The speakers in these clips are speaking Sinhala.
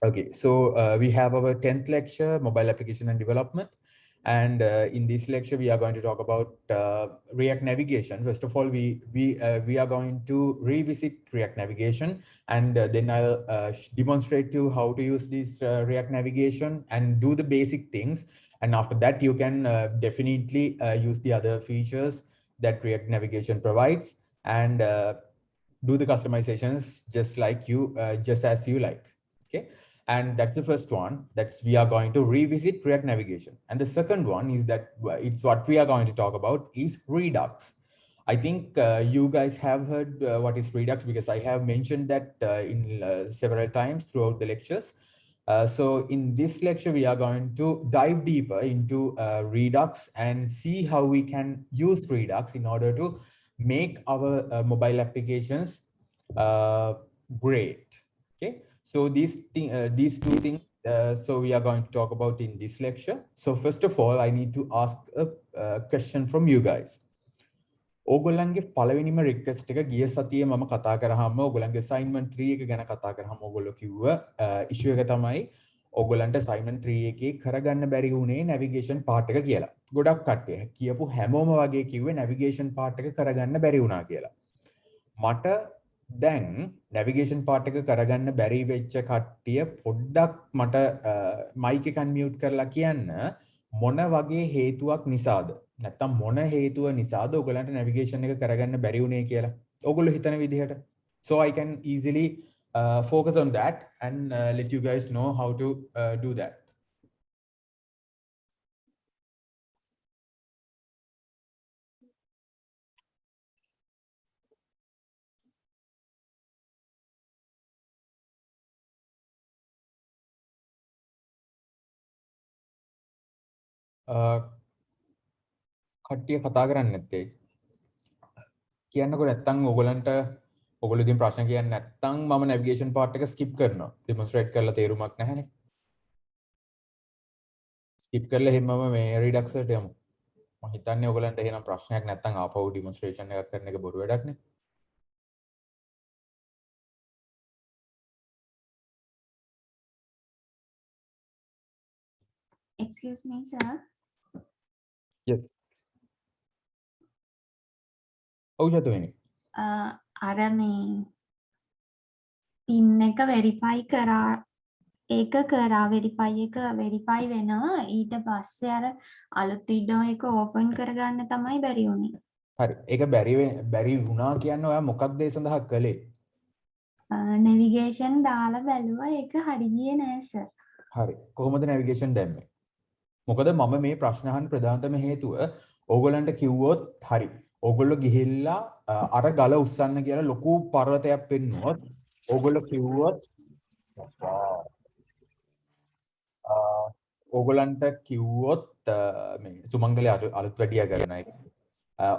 Okay, so we have our 10th lecture, mobile application and development. And in this lecture, we are going to talk about React navigation. First of all, we are going to revisit React navigation, and then I'll demonstrate to you how to use this React navigation and do the basic things. And after that, you can definitely use the other features that React navigation provides, and do the customizations just like you, just as you like. Okay. And that's the first one, that's we are going to revisit React navigation. And the second one is that it's what we are going to talk about is Redux. I think you guys have heard what is Redux, because I have mentioned that in several times throughout the lectures. So in this lecture, we are going to dive deeper into Redux and see how we can use Redux in order to make our mobile applications great. Okay. So these two things, so we are going to talk about in this lecture. So first of all, I need to ask a question from you guys. ඕගොල්ලන්ගේ පළවෙනිම රික්වෙස්ට් එක ගිය සතියේ මම කතා කරාම ඕගොල්ලන්ගේ assignment 3 එක ගැන කතා කරාම ඕගොල්ලෝ කිව්ව issue එක තමයි ඕගොල්ලන්ට assignment 3 එකේ කරගන්න බැරි වුණේ navigation part එක කියලා. ගොඩක් කට්ටිය කියපු හැමෝම වගේ කිව්වේ navigation part එක කරගන්න බැරි වුණා කියලා. මට දැන් navigation part එක කරගන්න බැරි වෙච්ච කට්ටිය පොඩ්ඩක් මට mic එක unmute කරලා කියන්න මොන වගේ හේතුවක් නිසාද නැත්තම් මොන හේතුව නිසාද ඔයගලන්ට navigation එක කරගන්න බැරි වුණේ කියලා ඔයගොල්ලෝ හිතන විදිහට. So I can easily focus on that and let you guys know how to do that. කට්ටිය කතා කරන්නේ නැත්තේ කියන්නකො නැත්තම් ඔයගලන්ට ඔයගොල්ලෝ ඉතින් ප්‍රශ්න කියන්නේ නැත්තම් මම navigation part එක skip කරනවා demonstrate කරලා තේරුමක් නැහැනේ skip කරලා එහෙමම මේ Redux එකට යමු මම හිතන්නේ ඔයගලන්ට එහෙනම් ප්‍රශ්නයක් නැත්තම් ආපහු demonstration එකක් කරන එක බොරු වැඩක් නේ. Excuse me, sir. Yes. ඔව් ජතුවෙනි. අර මේ PIN එක verify කරා ඒක කරා verify එක verify වෙනවා ඊට පස්සේ අර අලුත් window එක open කරගන්න තමයි බැරි වුනේ. හරි. ඒක බැරි වුණා කියන්නේ ඔයා මොකක්ද ඒ සඳහා කළේ? navigation දාලා බැලුවා ඒක හරි ගියේ නෑ සර්. හරි. කොහොමද navigation දැම්මේ? මොකද මම මේ ප්‍රශ්න අහන්න ප්‍රධානතම හේතුව ඕගොල්ලන්ට කිව්වොත් හරි. ඕගොල්ලෝ ගිහිල්ලා අර ගල උස්සන්න කියලා ලොකු පර්වතයක් පෙන්නුවොත් ඕගොල්ලෝ කිව්වොත් ඕගොල්ලන්ට කිව්වොත් මේ සුමංගලේ අලුත් වැඩියා කරන එක.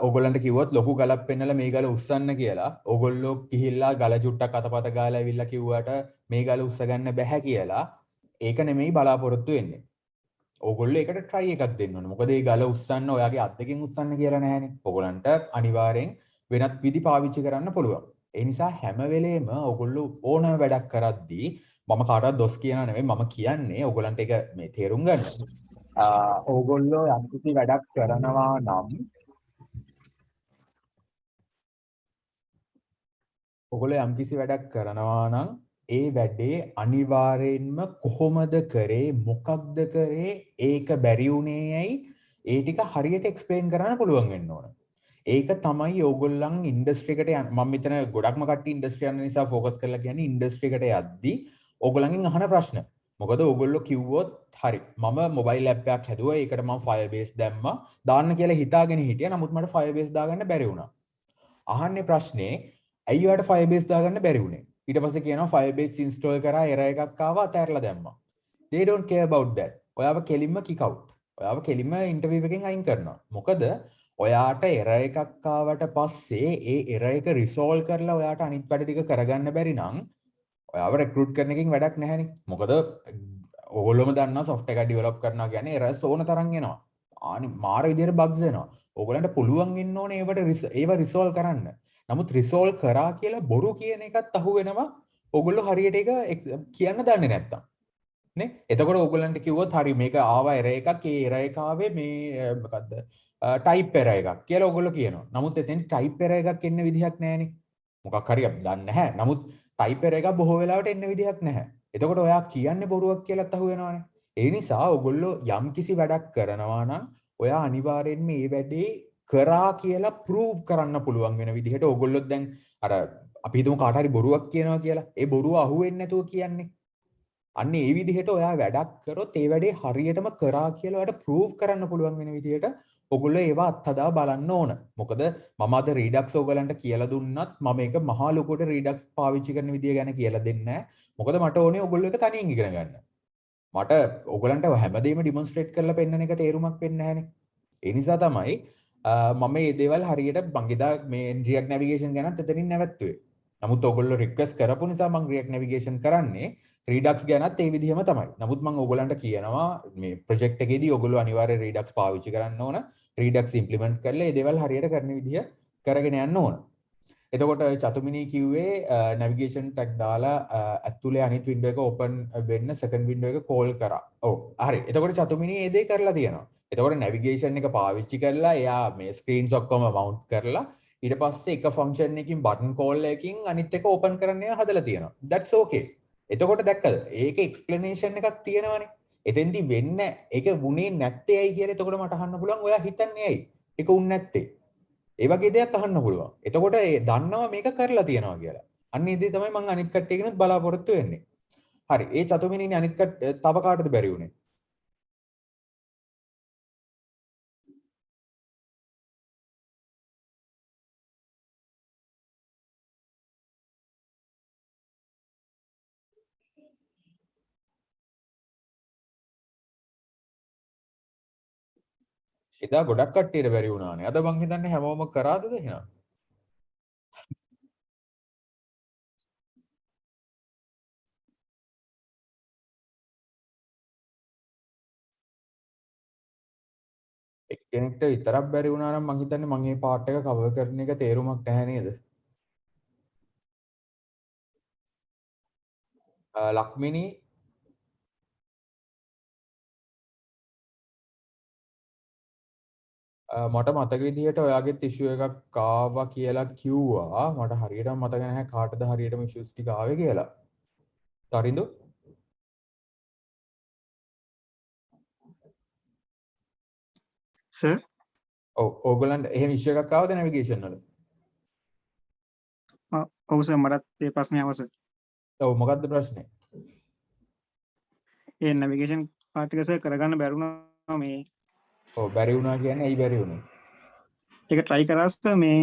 ඕගොල්ලන්ට කිව්වොත් ලොකු ගලක් පෙන්නලා මේ ගල උස්සන්න කියලා ඕගොල්ලෝ ගිහිල්ලා ගල චුට්ටක් අතපත ගාලා ඇවිල්ලා කිව්වට මේ ගල උස්ස ගන්න බැහැ කියලා ඒක නෙමෙයි බලාපොරොත්තු වෙන්නේ. ඕගොල්ලෝ ඒකට try එකක් දෙන්න ඕනේ. මොකද මේ ගල උස්සන්න ඔයාගේ අත් දෙකෙන් උස්සන්න කියලා නැහැනේ. ඕගොල්ලන්ට අනිවාර්යෙන් වෙනත් විදි පාවිච්චි කරන්න පුළුවන්. ඒ නිසා හැම වෙලේම ඕගොල්ලෝ ඕනම වැඩක් කරද්දී මම කාටවත් දොස් කියනවා නෙමෙයි මම කියන්නේ ඕගොල්ලන්ට ඒක මේ තේරුම් ගන්න. ඕගොල්ලෝ යම්කිසි වැඩක් කරනවා නම් ඔගොල්ලෝ යම්කිසි වැඩක් කරනවා නම් ඒ වැඩේ අනිවාර්යෙන්ම කොහොමද කරේ මොකක්ද කරේ ඒක බැරි වුණේ ඇයි ඒ ටික හරියට එක්ස්ප්ලেইন කරන්න පුළුවන් වෙන්න ඕන. ඒක තමයි ඕගොල්ලන් ඉන්ඩස්ට්‍රි එකට යන්න මම මෙතන ගොඩක්ම කට්ටිය ඉන්ඩස්ට්‍රි යන නිසා ફોකස් කරලා කියන්නේ ඉන්ඩස්ට්‍රි එකට යද්දී ඕගොල්ලන්ගෙන් අහන ප්‍රශ්න. මොකද ඕගොල්ලෝ කිව්වොත් හරි මම මොබයිල් ඇප් එකක් හැදුවා ඒකට මම Firebase දැම්මා දාන්න කියලා හිතාගෙන හිටියා නමුත් මට Firebase දාගන්න බැරි වුණා. අහන්නේ ප්‍රශ්නේ ඇයි ඔයාලට Firebase දාගන්න බැරි වුණේ? ඊට පස්සේ කියනවා Firebase install කරා error එකක් ආවා අතහැරලා දැම්මා. They don't care about that. ඔයාව කෙලින්ම kick out. ඔයාව කෙලින්ම interview එකෙන් අයින් කරනවා. මොකද ඔයාට error එකක් ආවට පස්සේ ඒ error එක resolve කරලා ඔයාට අනිත් වැඩ ටික කරගන්න බැරි නම් ඔයාව recruit කරන එකකින් වැඩක් නැහැනේ. මොකද ඕගොල්ලෝම දන්නවා software එකක් develop කරනවා කියන්නේ errors ඕන තරම් එනවා. මාර විදියට bugs එනවා. ඕගොල්ලන්ට පුළුවන් වෙන්න ඕනේ ඒව resolve කරන්න. නමුත් resolve කරා කියලා බොරු කියන එකත් අහු වෙනවා. ඕගොල්ලෝ හරියට ඒක කියන්න දන්නේ නැත්තම්. නේ එතකොට ඕගොල්ලන්ට කිව්වොත් හරි මේක ආවා එරර් එකක් ඒ එරර් එක ආවේ මේ මොකද්ද ටයිප් එරර් එකක් කියලා ඕගොල්ලෝ කියනවා. නමුත් එතෙන් ටයිප් එරර් එකක් එන්න විදිහක් නැහැනේ. මොකක් හරි අපි දන්නේ නැහැ. නමුත් ටයිප් එරර් එකක් බොහෝ වෙලාවට එන්න විදිහක් නැහැ. එතකොට ඔයා කියන්නේ බොරුවක් කියලාත් අහුවෙනවානේ. ඒ නිසා ඕගොල්ලෝ යම් කිසි වැඩක් කරනවා නම් ඔයා අනිවාර්යෙන්ම මේ වැඩේ කරා කියලා ප්‍රූව් කරන්න පුළුවන් වෙන විදිහට ඕගොල්ලෝ දැන් අර අපි හිතමු කාට හරි බොරුවක් කියනවා කියලා. ඒ බොරුව අහුවෙන්නේ නැතුව කියන්නේ. අන්න ඒ විදිහට ඔයා වැඩක් කරොත් ඒ වැඩේ හරියටම කරා කියලා ඔයාට ප්‍රූව් කරන්න පුළුවන් වෙන විදිහට ඔයගොල්ලෝ ඒවා අත්හදා බලන්න ඕන. මොකද මම අද රීඩක්ස් ඔයගලන්ට කියලා දුන්නත් මම ඒක මහා ලොකුට රීඩක්ස් පාවිච්චි කරන විදිය ගැන කියලා දෙන්නේ නැහැ. මොකද මට ඕනේ ඔයගොල්ලෝ ඒක තනියෙන් ඉගෙන ගන්න. මට ඔයගලන්ට හැමදේම ඩිමොන්ස්ට්‍රේට් කරලා පෙන්නන එක තේරුමක් වෙන්නේ නැහැනේ. ඒ නිසා තමයි මම මේ දේවල් හරියට බංගිදා මේ රියැක්ට් නැවිගේෂන් ගැනත් එතනින් නැවැත්තුවේ. නමුත් ඔයගොල්ලෝ රික්වෙස්ට් කරපු නිසා මම රියැක්ට් නැවිගේෂන් කරන්නේ රීඩක්ස් ගැනත් ඒ විදිහම තමයි. නමුත් මම ඔයගලන්ට කියනවා මේ ප්‍රොජෙක්ට් එකේදී ඔයගොල්ලෝ අනිවාර්යයෙන් රීඩක්ස් පාවිච්චි කරන්න ඕන. රීඩක්ස් ඉම්ප්ලිමන්ට් කරලා මේ දේවල් හරියට කරන විදිහ කරගෙන යන්න ඕන. එතකොට චතුමිනී කිව්වේ නැවිගේෂන් ටැග් දාලා ඇතුලේ අනිත් වින්ඩෝ එක ඕපන් වෙන්න සෙකන්ඩ් වින්ඩෝ එක කෝල් කරා. ඔව් හරි. එතකොට චතුමිනී මේ දේ කරලා තියෙනවා. එතකොට නැවිගේෂන් එක පාවිච්චි කරලා එයා මේ ස්ක්‍රීන්ස් ඔක්කොම මවුන්ට් කරලා ඊට පස්සේ එක ෆන්ක්ෂන් එකකින් බටන් කෝල් එකකින් අනිත් එක ඕපන් කරන්න එයා හදලා තියෙනවා. that's okay. එතකොට දැක්කද? ඒක එක්ස්ප්ලනේෂන් එකක් තියෙනවනේ. එතෙන්දි වෙන්න ඒක වුණේ නැත්තේ ඇයි කියලා එතකොට මට අහන්න පුළුවන්. ඔයා හිතන්නේ ඇයි? ඒක උන්නේ නැත්තේ. ඒ වගේ දෙයක් අහන්න පුළුවන්. එතකොට ඒ දන්නවා මේක කරලා තියෙනවා කියලා. අන්න ඒ දේ තමයි මම අනිත් කට්ටියගෙනුත් බලාපොරොත්තු වෙන්නේ. හරි. ඒ චතුමිනීනේ අනිත් තව කාටද බැරි වුනේ? එදා ගොඩක් කට්ටියට බැරි වුණානේ. අද මං හිතන්නේ හැමෝම කරාද එහෙනම්? එක්කෙනෙක්ට විතරක් බැරි වුණා නම් මං හිතන්නේ මං මේ පාර්ට් එක කවර් කරන එක තේරුමක් නැහැ නේද? ලක්මිනී මට මතක විදිහට ඔයාගෙත් ඉෂුව එකක් ආවා කියලා කිව්වා. මට හරියටම මතක නැහැ කාටද හරියටම ඉෂුස් ටික ආවේ කියලා. තරිඳු සර් ඔව් ඕගලන්ට එහෙම ඉෂුව එකක් ආවද නැවිගේෂන් වල? ඔව් සර් මටත් ඒ ප්‍රශ්නේ ආවා සර්. ඔව් මොකද්ද ප්‍රශ්නේ? ඒ නැවිගේෂන් පාර්ට් එක සර් කරගන්න බැරුණා මේ. ඔව් බැරි වුණා කියන්නේ ඇයි බැරි වුනේ? ඒක try කරා සර් මේ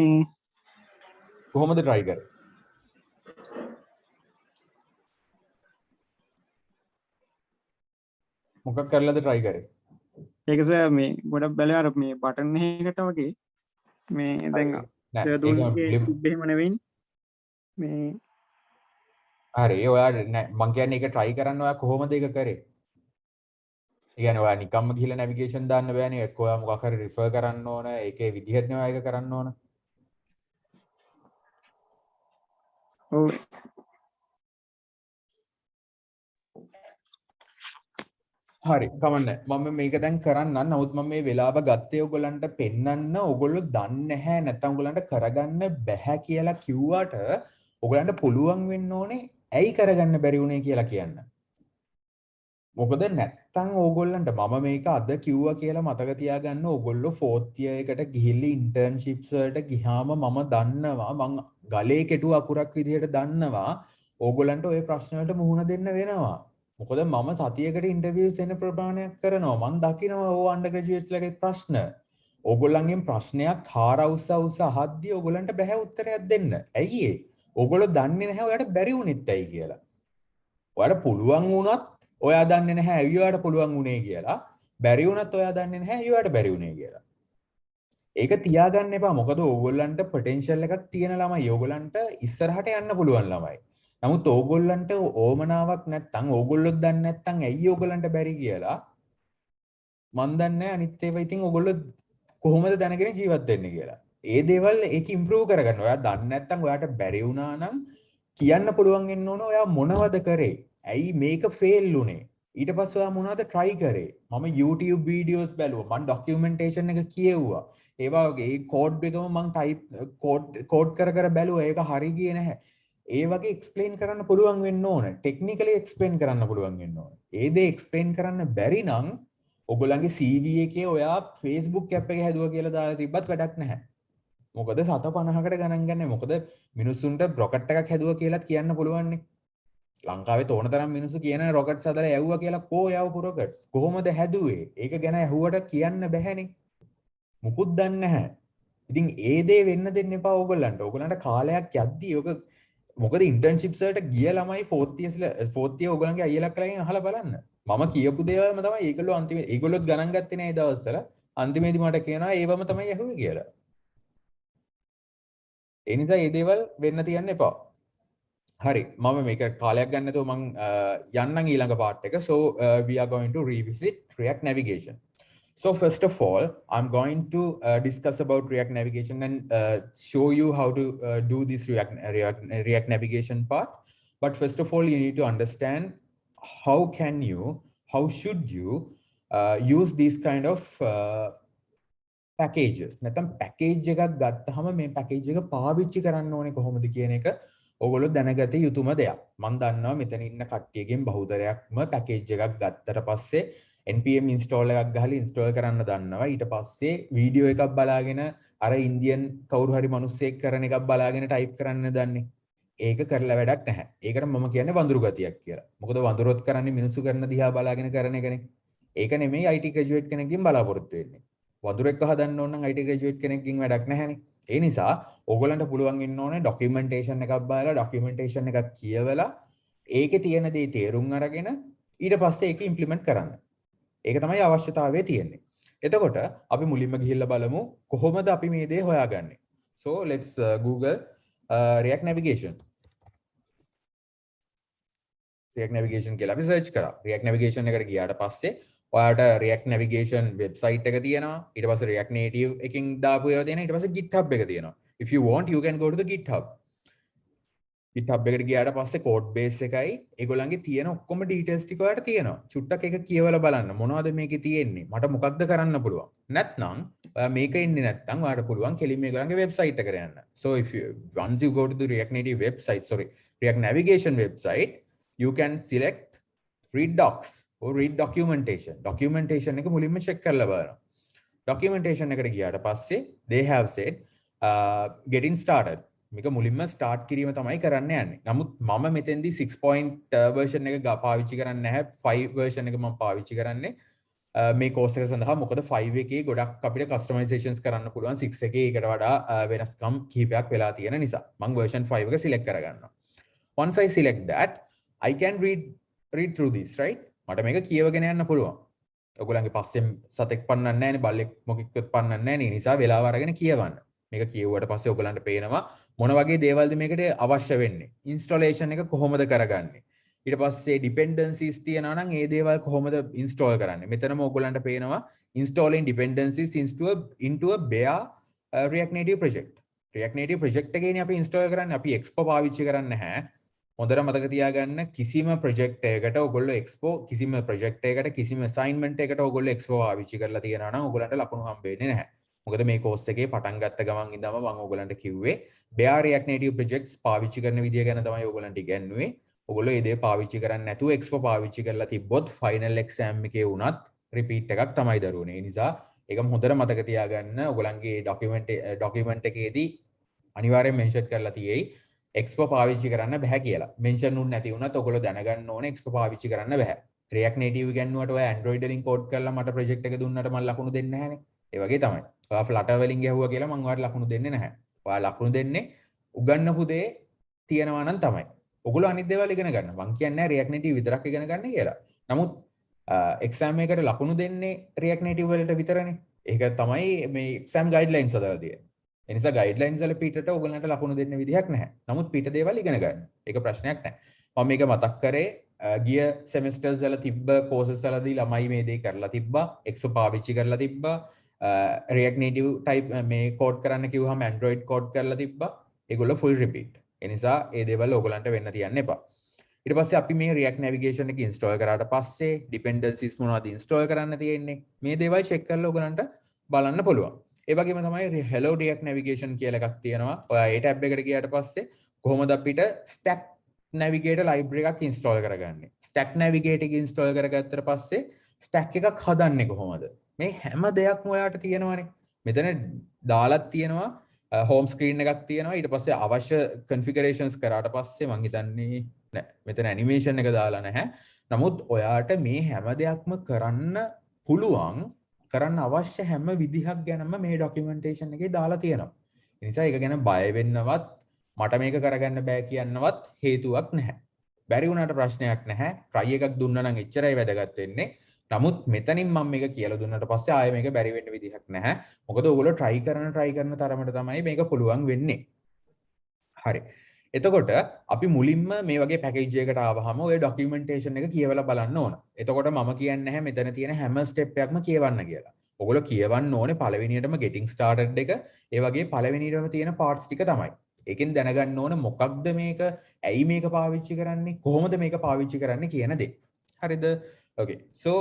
කොහොමද try කරේ? මොකක් කරලාද try කරේ? ඒක සර් මේ ගොඩක් බැලුවා අර මේ බටන් එකකට වගේ මේ දැන් නෑ දුන්නේ එහෙම නෙවෙයි මේ හරි ඔයා නෑ මං කියන්නේ ඒක try කරන්න ඔයා කොහොමද ඒක කරේ? ඒ කියන්නේ ඔයා නිකම්ම ගිහලා නැවිගේෂන් දාන්න බෑනේ එක්ක ඔයා මොකක් හරි රිෆර් කරන්න ඕන ඒකේ විදිහටනේ ඔයා ඒක කරන්න ඕන. ඔව් හරි කමන්නේ මම මේක දැන් කරන්නම්. නමුත් මම මේ වෙලාව ගත්තේ ඔයගොල්ලන්ට පෙන්වන්න ඔයගොල්ලෝ දන්නේ නැහැ නැත්නම් ඔයගොල්ලන්ට කරගන්න බැහැ කියලා කිව්වට ඔයගොල්ලන්ට පුළුවන් වෙන්න ඕනේ ඇයි කරගන්න බැරි වුනේ කියලා කියන්න. මොකද නැත්තම් ඕගොල්ලන්ට මම මේක අද කිව්වා කියලා මතක තියාගන්න ඕගොල්ලෝ 4th year එකට ගිහිල්ලා ඉන්ටර්න්ෂිප්ස් වලට ගියාම මම දන්නවා මං ගලේ කෙටු අකුරක් විදිහට දන්නවා ඕගොල්ලන්ට ওই ප්‍රශ්න වලට මුහුණ දෙන්න වෙනවා. මොකද මම සතියකට ඉන්ටර්වියුස් එන ප්‍රමාණයක් කරනවා. මං දකිනවා ඕ අන්ඩර් ග්‍රැජුවේට්ස් ලගේ ප්‍රශ්න. ඕගොල්ලන්ගෙන් ප්‍රශ්නයක් හාරවුස්ස අහද්දී ඕගොල්ලන්ට බැහැ උත්තරයක් දෙන්න. ඇයි ඒ? ඕගොල්ලෝ දන්නේ නැහැ ඔයාලට බැරි වුණෙත් ඇයි කියලා. ඔයාලට පුළුවන් වුණත් ඔයා දන්නේ නැහැ ඇයි ඔයාලට පුළුවන් වුණේ කියලා. බැරි වුණත් ඔයා දන්නේ නැහැ ඇයි ඔයාලට බැරි වුණේ කියලා. ඒක තියාගන්න එපා. මොකද ඕගොල්ලන්ට පොටෙන්ෂල් එකක් තියෙන ළමයි. ඕගොල්ලන්ට ඉස්සරහට යන්න පුළුවන් ළමයි. නමුත් ඕගොල්ලන්ට ඕමනාවක් නැත්තම් ඕගොල්ලොත් දන්නේ නැත්තම් ඇයි ඕගොල්ලන්ට බැරි කියලා මන් දන්නේ නැහැ. අනිත් ඒවා ඉතින් ඕගොල්ලෝ කොහොමද දැනගෙන ජීවත් වෙන්නේ කියලා. ඒ දේවල් ඒක ඉම්ප්‍රූව් කරගන්න. ඔයා දන්නේ නැත්තම් ඔයාට බැරි වුණා නම් කියන්න පුළුවන් වෙන්න ඕන ඔයා මොනවද කරේ? ඇයි මේක ෆේල් වුනේ? ඊට පස්සේ ඔයා මොනවද try කරේ? මම YouTube videos බැලුවා. මම documentation එක කියෙව්වා. ඒ වගේ ඒ code එකම මම code කර බැලුවා. ඒක හරි ගියේ නැහැ. ඒ වගේ explain කරන්න පුළුවන් වෙන්න ඕන. technically explain කරන්න පුළුවන් වෙන්න ඕන. ඒ දේ explain කරන්න බැරි නම් ඔයගොල්ලන්ගේ CV එකේ ඔයා Facebook app එක හැදුවා කියලා දාලා තිබ්බත් වැඩක් නැහැ. මොකද 750කට ගණන් ගන්නෑ. මොකද මිනිස්සුන්ට rocket එකක් හැදුවා කියලාත් කියන්න පුළුවන් නේ. ලංකාවේ තෝරන තරම් මිනිස්සු කියන rockets හදලා යවුවා කියලා කෝ යවපු rockets කොහොමද හැදුවේ? ඒක ගැන ඇහුවට කියන්න බැහැනේ. මුකුත් දන්නේ නැහැ. ඉතින් ඒ දේ වෙන්න දෙන්න එපා ඕගොල්ලන්ට. ඕගොල්ලන්ට කාලයක් යද්දී ඔක මොකද ඉන්ටර්න්ෂිප්ස් වලට ගිය ළමයි ෆෝර්ත් ඉයර් ඕගොල්ලන්ගේ අයියලා කලගෙන් අහලා බලන්න. මම කියපු දේවල්ම තමයි ඒගොල්ලෝ අන්තිමේ ඒගොල්ලොත් ගණන් ගත්තේ නෑ ඒ දවස්වල. අන්තිමේදී මට කියනවා ඒවම තමයි ඇහුවේ කියලා. ඒ නිසා මේ දේවල් වෙන්න තියන්න එපා. හරි මම මේක කාලයක් ගන්න නැතුව මම යන්නම් ඊළඟ පාර්ට් එක. So we are going to revisit React navigation. So first of all, I'm going to discuss about React navigation and show you how to do this React navigation part. But first of all, you need to understand how should you use these kind of packages. නැත්නම් package එකක් ගත්තාම මේ package එක පාවිච්චි කරන්න ඕනේ කොහොමද කියන එක ඔයගොල්ලෝ දැනගත යුතුම දෙයක්. මම දන්නවා මෙතන ඉන්න කට්ටියගෙන් බහුතරයක්ම package එකක් ගත්තට පස්සේ npm install එකක් ගහලා install කරන්න දන්නවා. ඊට පස්සේ වීඩියෝ එකක් බලාගෙන අර ඉන්දියන් කවුරු හරි මිනිස්සෙක් කරන එකක් බලාගෙන type කරන්න දන්නේ. ඒක කරලා වැඩක් නැහැ. ඒකට මම කියන්නේ වඳුරු ගතියක් කියලා. මොකද වඳුරොත් කරන්නේ මිනිස්සු කරන දිහා බලාගෙන කරන එකනේ. ඒක නෙමෙයි IT graduate කෙනෙක්ගෙන් බලාපොරොත්තු වෙන්නේ. වඳුරෙක්ව හදන්න ඕන නම් IT graduate කෙනෙක්ගෙන් වැඩක් නැහැනේ. ඒ නිසා ඕගොල්ලන්ට පුළුවන් ඉන්න ඕනේ documentation එකක් බලලා documentation එකක් කියවලා ඒකේ තියෙන දේ තේරුම් අරගෙන ඊට පස්සේ ඒක implement කරන්න. ඒක තමයි අවශ්‍යතාවය තියෙන්නේ. එතකොට අපි මුලින්ම ගිහිල්ලා බලමු කොහොමද අපි මේ දේ හොයාගන්නේ. So let's Google React navigation. React navigation කියලා අපි search කරා. React navigation එකට ගියාට පස්සේ ඔයාට React navigation website එක තියෙනවා. ඊට පස්සේ React native එකකින් දාපු ඒවා තියෙනවා. ඊට පස්සේ GitHub එක තියෙනවා. If you want you can go to the GitHub. GitHub එකට ගියාට පස්සේ code base එකයි ඒගොල්ලන්ගේ තියෙන ඔක්කොම details ටික ඔයාලට තියෙනවා. චුට්ටක් ඒක කියවලා බලන්න මොනවද මේකේ තියෙන්නේ? මට මොකක්ද කරන්න පුළුවන්? නැත්නම් ඔයා මේක ඉන්නේ නැත්නම් ඔයාලට පුළුවන් කෙලින්ම ඒගොල්ලන්ගේ website එකට යන්න. So if you once you go to the React Native website, React Navigation website, you can select read docs or read documentation. Documentation එක මුලින්ම check කරලා බලන්න. Documentation එකට ගියාට පස්සේ they have said getting started. මේක මුලින්ම start කිරීම තමයි කරන්න යන්නේ. නමුත් මම මෙතෙන්දී 6 version එක පාවිච්චි කරන්නේ නැහැ. 5 version එක මම පාවිච්චි කරන්නේ මේ course එක සඳහා. මොකද 5 එකේ ගොඩක් අපිට customizations කරන්න පුළුවන්. 6 එකේ ඒකට වඩා වෙනස්කම් කිහිපයක් වෙලා තියෙන නිසා මම version 5 එක select කරගන්නවා. Once I select that, I can read through this, right? මට මේක කියවගෙන යන්න පුළුවන්. ඔයගොල්ලන්ගේ පස්සෙන් සතෙක් පන්නන්නේ නැහැනේ, බල්ලෙක් මොකෙක්වත් පන්නන්නේ නැහැනේ. ඒ නිසා වෙලාව අරගෙන කියවන්න. මේක කියවුවට පස්සේ ඔයගොල්ලන්ට පේනවා මොන වගේ දේවල්ද මේකට අවශ්‍ය වෙන්නේ. ඉන්ස්ටොලේෂන් එක කොහොමද කරගන්නේ? ඊට පස්සේ dependencies තියෙනවා නම් ඒ දේවල් කොහොමද install කරන්නේ? මෙතනම ඔයගොල්ලන්ට පේනවා installing dependencies into a bare React Native project. React Native project එකේනේ අපි install කරන්නේ. අපි Expo පාවිච්චි කරන්නේ නැහැ. හොඳට මතක තියාගන්න කිසිම project එකකට ඔයගොල්ලෝ Expo කිසිම project එකකට කිසිම assignment එකකට ඔයගොල්ලෝ Expo පාවිච්චි කරලා තියෙනවා නම් ඔයගොල්ලන්ට ලකුණු හම්බ වෙන්නේ නැහැ. මොකද මේ course එකේ පටන් ගත්ත ගමන් ඉඳන්ම මම ඔයගොල්ලන්ට කිව්වේ bare React Native projects පාවිච්චි කරන විදිය ගැන තමයි ඔයගොල්ලන්ට ඉගැන්නුවේ. ඔයගොල්ලෝ මේ දේ පාවිච්චි කරන්නේ නැතුව Expo පාවිච්චි කරලා තිබ්බොත් final exam එකේ වුණත් repeat එකක් තමයි දරුවනේ. ඒ නිසා ඒකම හොඳට මතක තියාගන්න. ඔයගොල්ලන්ගේ document එකේදී අනිවාර්යෙන් mention කරලා තියෙයි Expo පාවිච්චි කරන්න බෑ කියලා. mention උන් නැති වුණත් ඔයගොල්ලෝ දැනගන්න ඕනේ Expo පාවිච්චි කරන්න බෑ. React Native ඉගෙනුවට ඔය Android වලින් code කරලා මට project එක දුන්නට මම ලකුණු දෙන්නේ නැහැනේ. ඒ වගේ තමයි. ඔයා Flutter වලින් ගැහුවා කියලා මම ඔයාලට ලකුණු දෙන්නේ නැහැ. ඔයා ලකුණු දෙන්නේ උගන්නපු දේ තියෙනවා නම් තමයි. ඔයගොල්ලෝ අනිත් දේවල් ඉගෙන ගන්න. මම කියන්නේ React Native විතරක් ඉගෙන ගන්න කියලා. නමුත් exam එකකට ලකුණු දෙන්නේ React Native වලට විතරනේ. ඒක තමයි මේ exam guidelines හදලා තියෙන්නේ. ඒ නිසා guidelines වල පිටට ඔයගොල්ලන්ට ලකුණු දෙන්න විදිහක් නැහැ. නමුත් පිට දේවල් ඉගෙන ගන්න. ඒක ප්‍රශ්නයක් නැහැ. මම මේක මතක් කරේ ගිය semesters වල තිබ්බ courses වලදී ළමයි මේ දේ කරලා තිබ්බා. Expo පාවිච්චි කරලා තිබ්බා. React Native type මේ code කරන්න කිව්වහම Android code කරලා තිබ්බා. ඒගොල්ලෝ full repeat. ඒ නිසා ඒ දේවල් ඔයගොල්ලන්ට වෙන්න තියන්න එපා. ඊට පස්සේ අපි මේ React Navigation එක install කරාට පස්සේ dependencies මොනවද install කරන්න තියෙන්නේ මේ දේවල් check කරලා ඔයගලන්ට බලන්න පුළුවන්. ඒ වගේම තමයි Hello React Navigation කියලා එකක් තියෙනවා. ඔයා ඒ tab එකට ගියාට පස්සේ කොහොමද අපිට Stack Navigator library එකක් install කරගන්නේ. Stack Navigator එක install කරගත්තට පස්සේ stack එකක් හදන්නේ කොහොමද? මේ හැම දෙයක්ම ඔයාට තියෙනවානේ. මෙතන දාලත් තියෙනවා home screen එකක් තියෙනවා. ඊට පස්සේ අවශ්‍ය configurations කරාට පස්සේ මං හිතන්නේ නෑ මෙතන animation එක දාලා නැහැ. නමුත් ඔයාට මේ හැම දෙයක්ම කරන්න පුළුවන් කරන්න අවශ්‍ය හැම විදිහක් ගැනම මේ documentation එකේ දාලා තියෙනවා. ඒ නිසා ඒක ගැන බය වෙන්නවත් මට මේක කරගන්න බෑ කියන්නවත් හේතුවක් නැහැ. බැරි වුණාට ප්‍රශ්නයක් නැහැ. try එකක් දුන්නා නම් එච්චරයි වැදගත් වෙන්නේ. නමුත් මෙතනින් මම මේක කියලා දුන්නාට පස්සේ ආයෙ මේක බැරි වෙන්න විදිහක් නැහැ. මොකද ඔයගොල්ලෝ try කරන තරමට තමයි මේක පුළුවන් වෙන්නේ. හරි. එතකොට අපි මුලින්ම මේ වගේ පැකේජ් එකකට ආවහම ඔය ડોකියුමන්ටේෂන් එක කියවලා බලන්න ඕන. එතකොට මම කියන්නේ නැහැ මෙතන තියෙන හැම ස්ටෙප් එකක්ම කියවන්න කියලා. ඔයගොල්ලෝ කියවන්න ඕනේ පළවෙනියටම getting started එක, ඒ වගේ පළවෙනියටම තියෙන parts ටික තමයි. ඒකෙන් දැනගන්න ඕන මොකක්ද මේක, ඇයි මේක පාවිච්චි කරන්නේ, කොහොමද මේක පාවිච්චි කරන්නේ කියන දේ. හරිද? Okay. So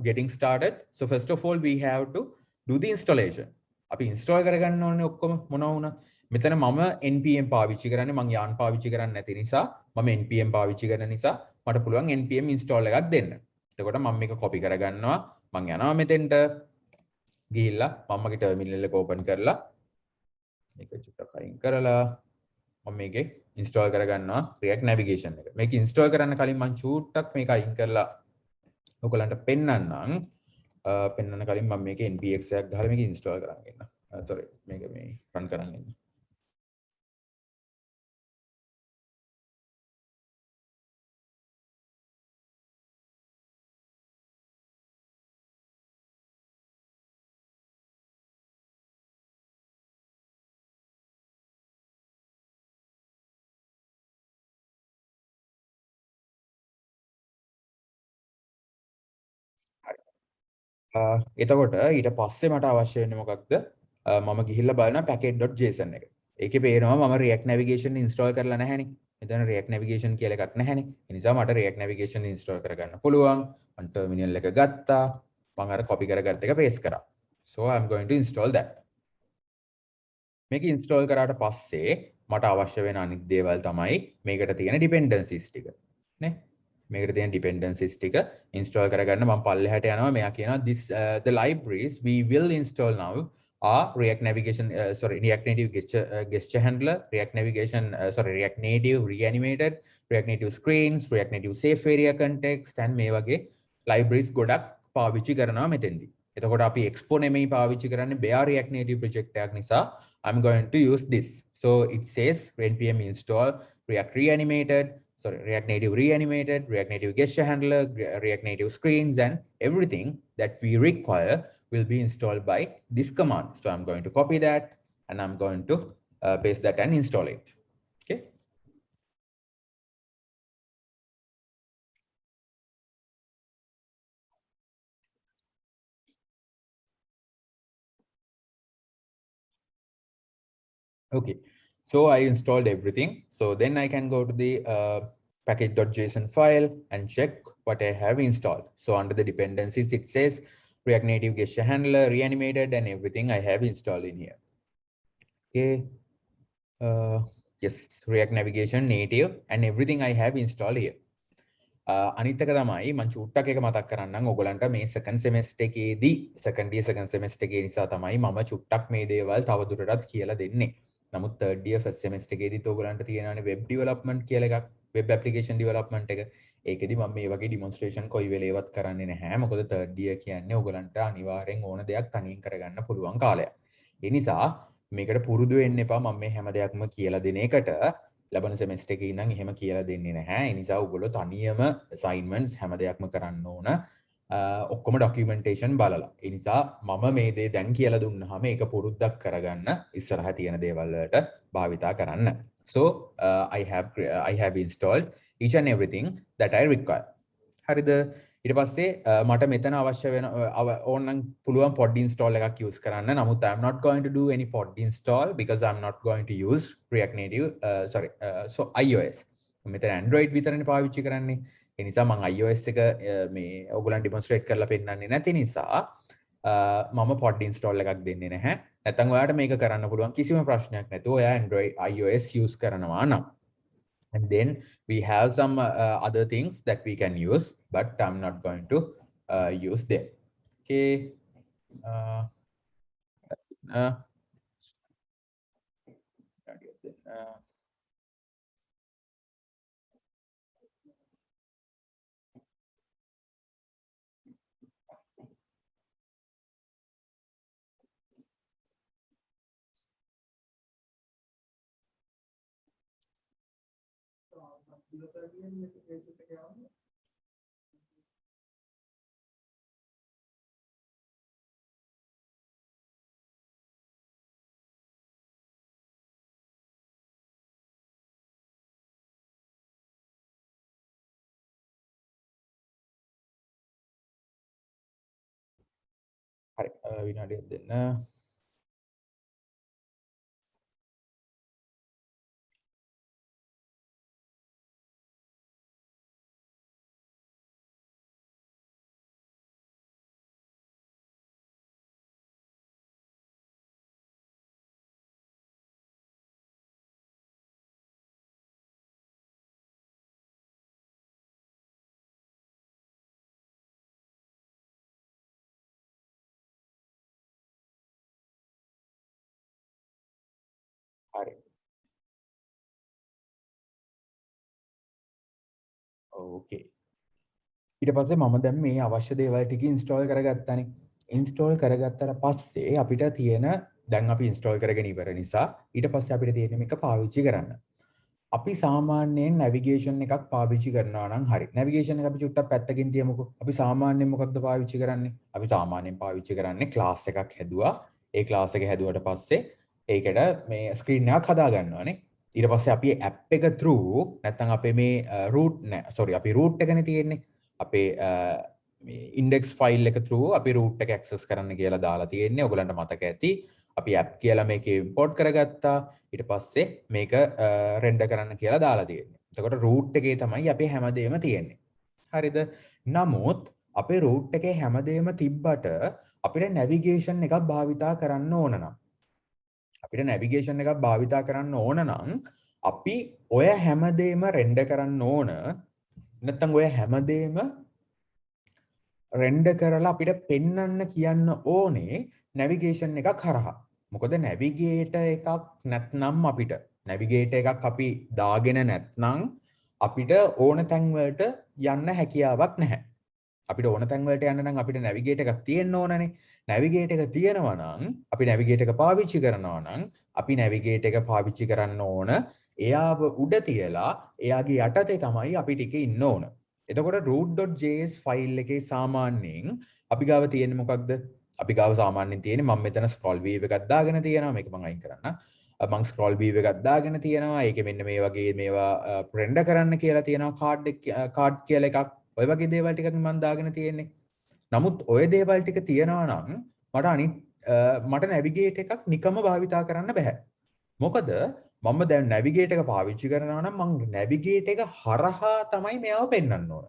getting started. So first of all we have to do the installation. අපි install කරගන්න ඕනේ ඔක්කොම මොනවා වුණත්. මෙතන මම npm පාවිච්චි කරන්නේ, මම yarn පාවිච්චි කරන්නේ නැති නිසා, මම npm පාවිච්චි කරන නිසා මට පුළුවන් npm install එකක් දෙන්න. එතකොට මම මේක copy කරගන්නවා. මම යනවා මෙතෙන්ට ගිහිල්ලා මමගේ terminal එක open කරලා මේක චුට්ටක් අයින් කරලා මම මේකේ install කරගන්නවා React Navigation එක. මේක install කරන්න කලින් මම චුට්ටක් මේක අයින් කරලා ඔයගලන්ට පෙන්නන්නම්. පෙන්නන කලින් මම මේකේ npx එකක් ගහලා මේක install කරන් ඉන්න. sorry මේක මේ run කරන් ඉන්න. එතකොට ඊට පස්සේ මට අවශ්‍ය වෙන්නේ මොකක්ද? මම ගිහිල්ලා බලනවා package.json එක. ඒකේ පේනවා මම React Navigation install කරලා නැහැනේ. මෙතන React Navigation කියලා එකක් නැහැනේ. ඒ නිසා මට React Navigation install කරගන්න පුළුවන්. මම terminal එක ගත්තා. මම අර copy කරගත්ත එක paste කරා. So I'm going to install that. මේක install කරාට පස්සේ මට අවශ්‍ය වෙන අනිත් දේවල් තමයි මේකට තියෙන dependencies ටික. නේ? මේකට තියෙන dependencies ටික install කරගන්න මම පල්ලෙහාට යනවා. මෙයා කියනවා this the libraries we will install now are React Navigation React Native gesture handler, React Navigation React Native reanimated, React Native screens, React Native safe area context and මේ වගේ libraries ගොඩක් පාවිච්චි කරනවා මෙතෙන්දී. එතකොට අපි Expo නෙමෙයි පාවිච්චි කරන්නේ bare React Native project එකක් නිසා I'm going to use this. So it says npm install React reanimated, React Native reanimated, React Native gesture handler, React Native screens, and everything that we require will be installed by this command. So I'm going to copy that and I'm going to paste that and install it. Okay. Okay. So I installed everything. So then I can go to the package.json file and check what I have installed. So under the dependencies, it says React Native gesture handler, reanimated, and everything I have installed in here. Okay. Yes, React Navigation, native, and everything I have installed here. අනිත් එක තමයි මම චුට්ටක් එක මතක් කරන්නම් ඔයගලන්ට මේ second semester එකේදී second semester එකේ නිසා තමයි මම චුට්ටක් මේ දේවල් තවදුරටත් කියලා දෙන්නේ. නමුත් third year first semester එකේදීත් ඔයගලන්ට තියෙනවානේ web development කියලා එකක්, web application development එක. ඒකෙදි මම මේ වගේ demonstration කොයි වෙලේවත් කරන්නේ නැහැ. මොකද third year කියන්නේ ඔයගලන්ට අනිවාර්යෙන් ඕන දෙයක් තනියෙන් කරගන්න පුළුවන් කාලයක්. ඒ නිසා මේකට පුරුදු වෙන්න එපා. මම මේ හැම දෙයක්ම කියලා දෙන එකට ලබන semester එකේ ඉඳන් එහෙම කියලා දෙන්නේ නැහැ. ඒ නිසා ඔයගොල්ලෝ තනියම assignments හැම දෙයක්ම කරන්න ඕන. ඔක්කොම documentation බලලා. ඒ නිසා මම මේ දේ දැන් කියලා දුන්නාම ඒක පුරුද්දක් කරගන්න ඉස්සරහ තියෙන දේවල් වලට භාවිතා කරන්න. So I have installed each and everything that I require. හරිද? ඊට පස්සේ මට මෙතන අවශ්‍ය වෙන ඕනනම් පුළුවන් pod install එකක් use කරන්න. නමුත් I am not going to do any pod install because I am not going to use React Native iOS. මෙතන Android විතරනේ පාවිච්චි කරන්නේ. ඒ නිසා මම iOS එක මේ ඔයගොල්ලන් ඩෙමොන්ස්ට්‍රේට් කරලා පෙන්නන්නේ නැති නිසා මම pod install එකක් දෙන්නේ නැහැ. නැත්නම් ඔයාලට මේක කරන්න පුළුවන් කිසිම ප්‍රශ්නයක් නැතුව ඔයා Android iOS use කරනවා නම්. And then we have some other things that we can use, but I'm not going to use them. Okay. හරි විනාඩියක් දෙන්න. හරි. ඕකේ. ඊට පස්සේ මම දැන් මේ අවශ්‍ය දේවල් ටික ඉන්ස්ටෝල් කරගත්තානේ. ඉන්ස්ටෝල් කරගත්තට පස්සේ අපිට තියෙන දැන් අපි ඉන්ස්ටෝල් කරගෙන ඉවර නිසා ඊට පස්සේ අපිට තියෙන මේක පාවිච්චි කරන්න. අපි සාමාන්‍යයෙන් නැවිගේෂන් එකක් පාවිච්චි කරනවා නම් හරි. නැවිගේෂන් එක අපි චුට්ටක් පැත්තකින් තියමුකෝ. අපි සාමාන්‍යයෙන් මොකක්ද පාවිච්චි කරන්නේ? අපි සාමාන්‍යයෙන් පාවිච්චි කරන්නේ ක්ලාස් එකක් හැදුවා. ඒ ක්ලාස් එක හැදුවට පස්සේ ඒකට මේ ස්ක්‍රීන් එකක් හදා ගන්නවානේ. ඊට පස්සේ අපි ඇප් එක through නැත්නම් අපේ මේ root නෑ sorry අපි root එකනේ තියෙන්නේ. අපේ මේ index file එක through අපි root එක access කරන්න කියලා දාලා තියෙන්නේ. ඔයගලන්ට මතක ඇති. අපි app කියලා මේකේ import කරගත්තා. ඊට පස්සේ මේක render කරන්න කියලා දාලා තියෙන්නේ. එතකොට root එකේ තමයි අපේ හැමදේම තියෙන්නේ. හරිද? නමුත් අපේ root එකේ හැමදේම තිබ්බට අපිට navigation එකක් භාවිතා කරන්න ඕන නම් අපිට navigation එකක් භාවිතා කරන්න ඕන නම් අපි ඔය හැමදේම render කරන්න ඕන. නැත්නම් ඔය හැමදේම render කරලා අපිට පෙන්වන්න කියන්න ඕනේ navigation එකක් හරහා. මොකද navigator එකක් නැත්නම් අපිට navigator එකක් අපි දාගෙන නැත්නම් අපිට ඕන තැන් වලට යන්න හැකියාවක් නැහැ. අපිට ඕන තැන් වලට යන්න නම් අපිට navigator එකක් තියෙන්න ඕනනේ. navigator එක තියෙනවා නම් අපි navigator එක පාවිච්චි කරනවා නම් අපි navigator එක පාවිච්චි කරන්න ඕන එයාව උඩ තියලා එයාගේ යටතේ තමයි අපි ටික ඉන්න ඕන. එතකොට root.js ෆයිල් එකේ සාමාන්‍යයෙන් අපි ගාව තියෙන්නේ මොකක්ද? අපි ගාව සාමාන්‍යයෙන් තියෙන්නේ මම මෙතන scroll view එකක් දාගෙන තියෙනවා. මේක මම අයින් කරන්න. මම scroll view එකක් දාගෙන තියෙනවා. ඒකේ මෙන්න මේ වගේ මේවා render කරන්න කියලා තියෙනවා. card කියලා එකක්. ඔය වගේ දේවල් ටිකක් මම දාගෙන තියෙන්නේ. නමුත් ඔය දේවල් ටික තියෙනවා නම් මට navigate එකක් නිකම්ම භාවිතා කරන්න බෑ. මොකද මම දැන් navigate එක පාවිච්චි කරනවා නම් මම navigate එක හරහා තමයි මෙයාව පෙන්වන්න ඕන.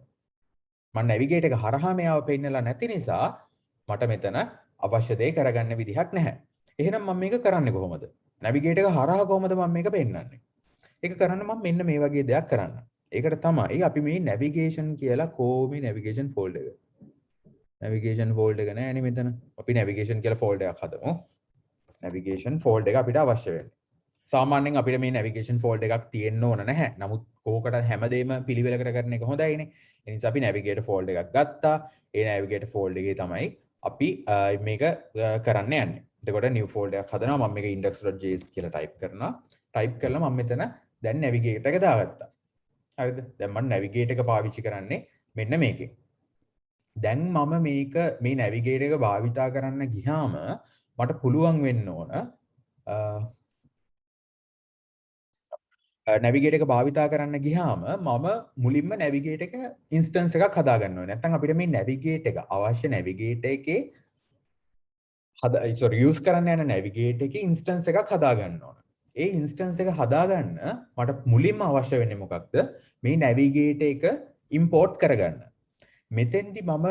මම navigate එක හරහා මෙයාව පෙන්නලා නැති නිසා මට මෙතන අවශ්‍ය දේ කරගන්න විදිහක් නැහැ. එහෙනම් මම මේක කරන්නේ කොහොමද? navigate එක හරහා කොහොමද මම මේක පෙන්වන්නේ? ඒක කරන්න මම මෙන්න මේ වගේ දෙයක් කරන්න. ඒකට තමයි අපි මේ navigation කියලා කොහොමද navigation folder එක. navigation folder එක නෑනේ මෙතන. අපි navigation කියලා folder එකක් හදමු. navigation folder එක අපිට අවශ්‍ය වෙන්නේ. සාමාන්‍යයෙන් අපිට මේ navigation folder එකක් තියෙන්න ඕන නැහැ. නමුත් කෝකට හැමදේම පිළිවෙලකට කරන එක හොඳයිනේ. ඒ නිසා අපි navigator folder එකක් ගත්තා. ඒ navigator folder එකේ තමයි අපි මේක කරන්න යන්නේ. එතකොට new folder එකක් හදනවා. මම මේක index.js කියලා type කරනවා. type කරලා මම මෙතන දැන් navigator එක දාගත්තා. හරිද? දැන් මම navigator එක පාවිච්චි කරන්නේ මෙන්න මේකෙන්. දැන් මම මේක මේ navigator එක භාවිතා කරන්න ගියාම මට පුළුවන් වෙන්න ඕන navigator එක භාවිතා කරන්න ගියාම මම මුලින්ම navigator එක instance එකක් හදා ගන්න ඕනේ. නැත්නම් අපිට මේ navigator එක අවශ්‍ය navigator එකේ use කරන්න යන navigator එකේ instance එකක් හදා ගන්න ඕන. ඒ ඉන්ස්ටන්ස් එක හදාගන්න මට මුලින්ම අවශ්‍ය වෙන්නේ මොකක්ද? මේ නැවිගේටර් එක ඉම්පෝර්ට් කරගන්න. මෙතෙන්දි මම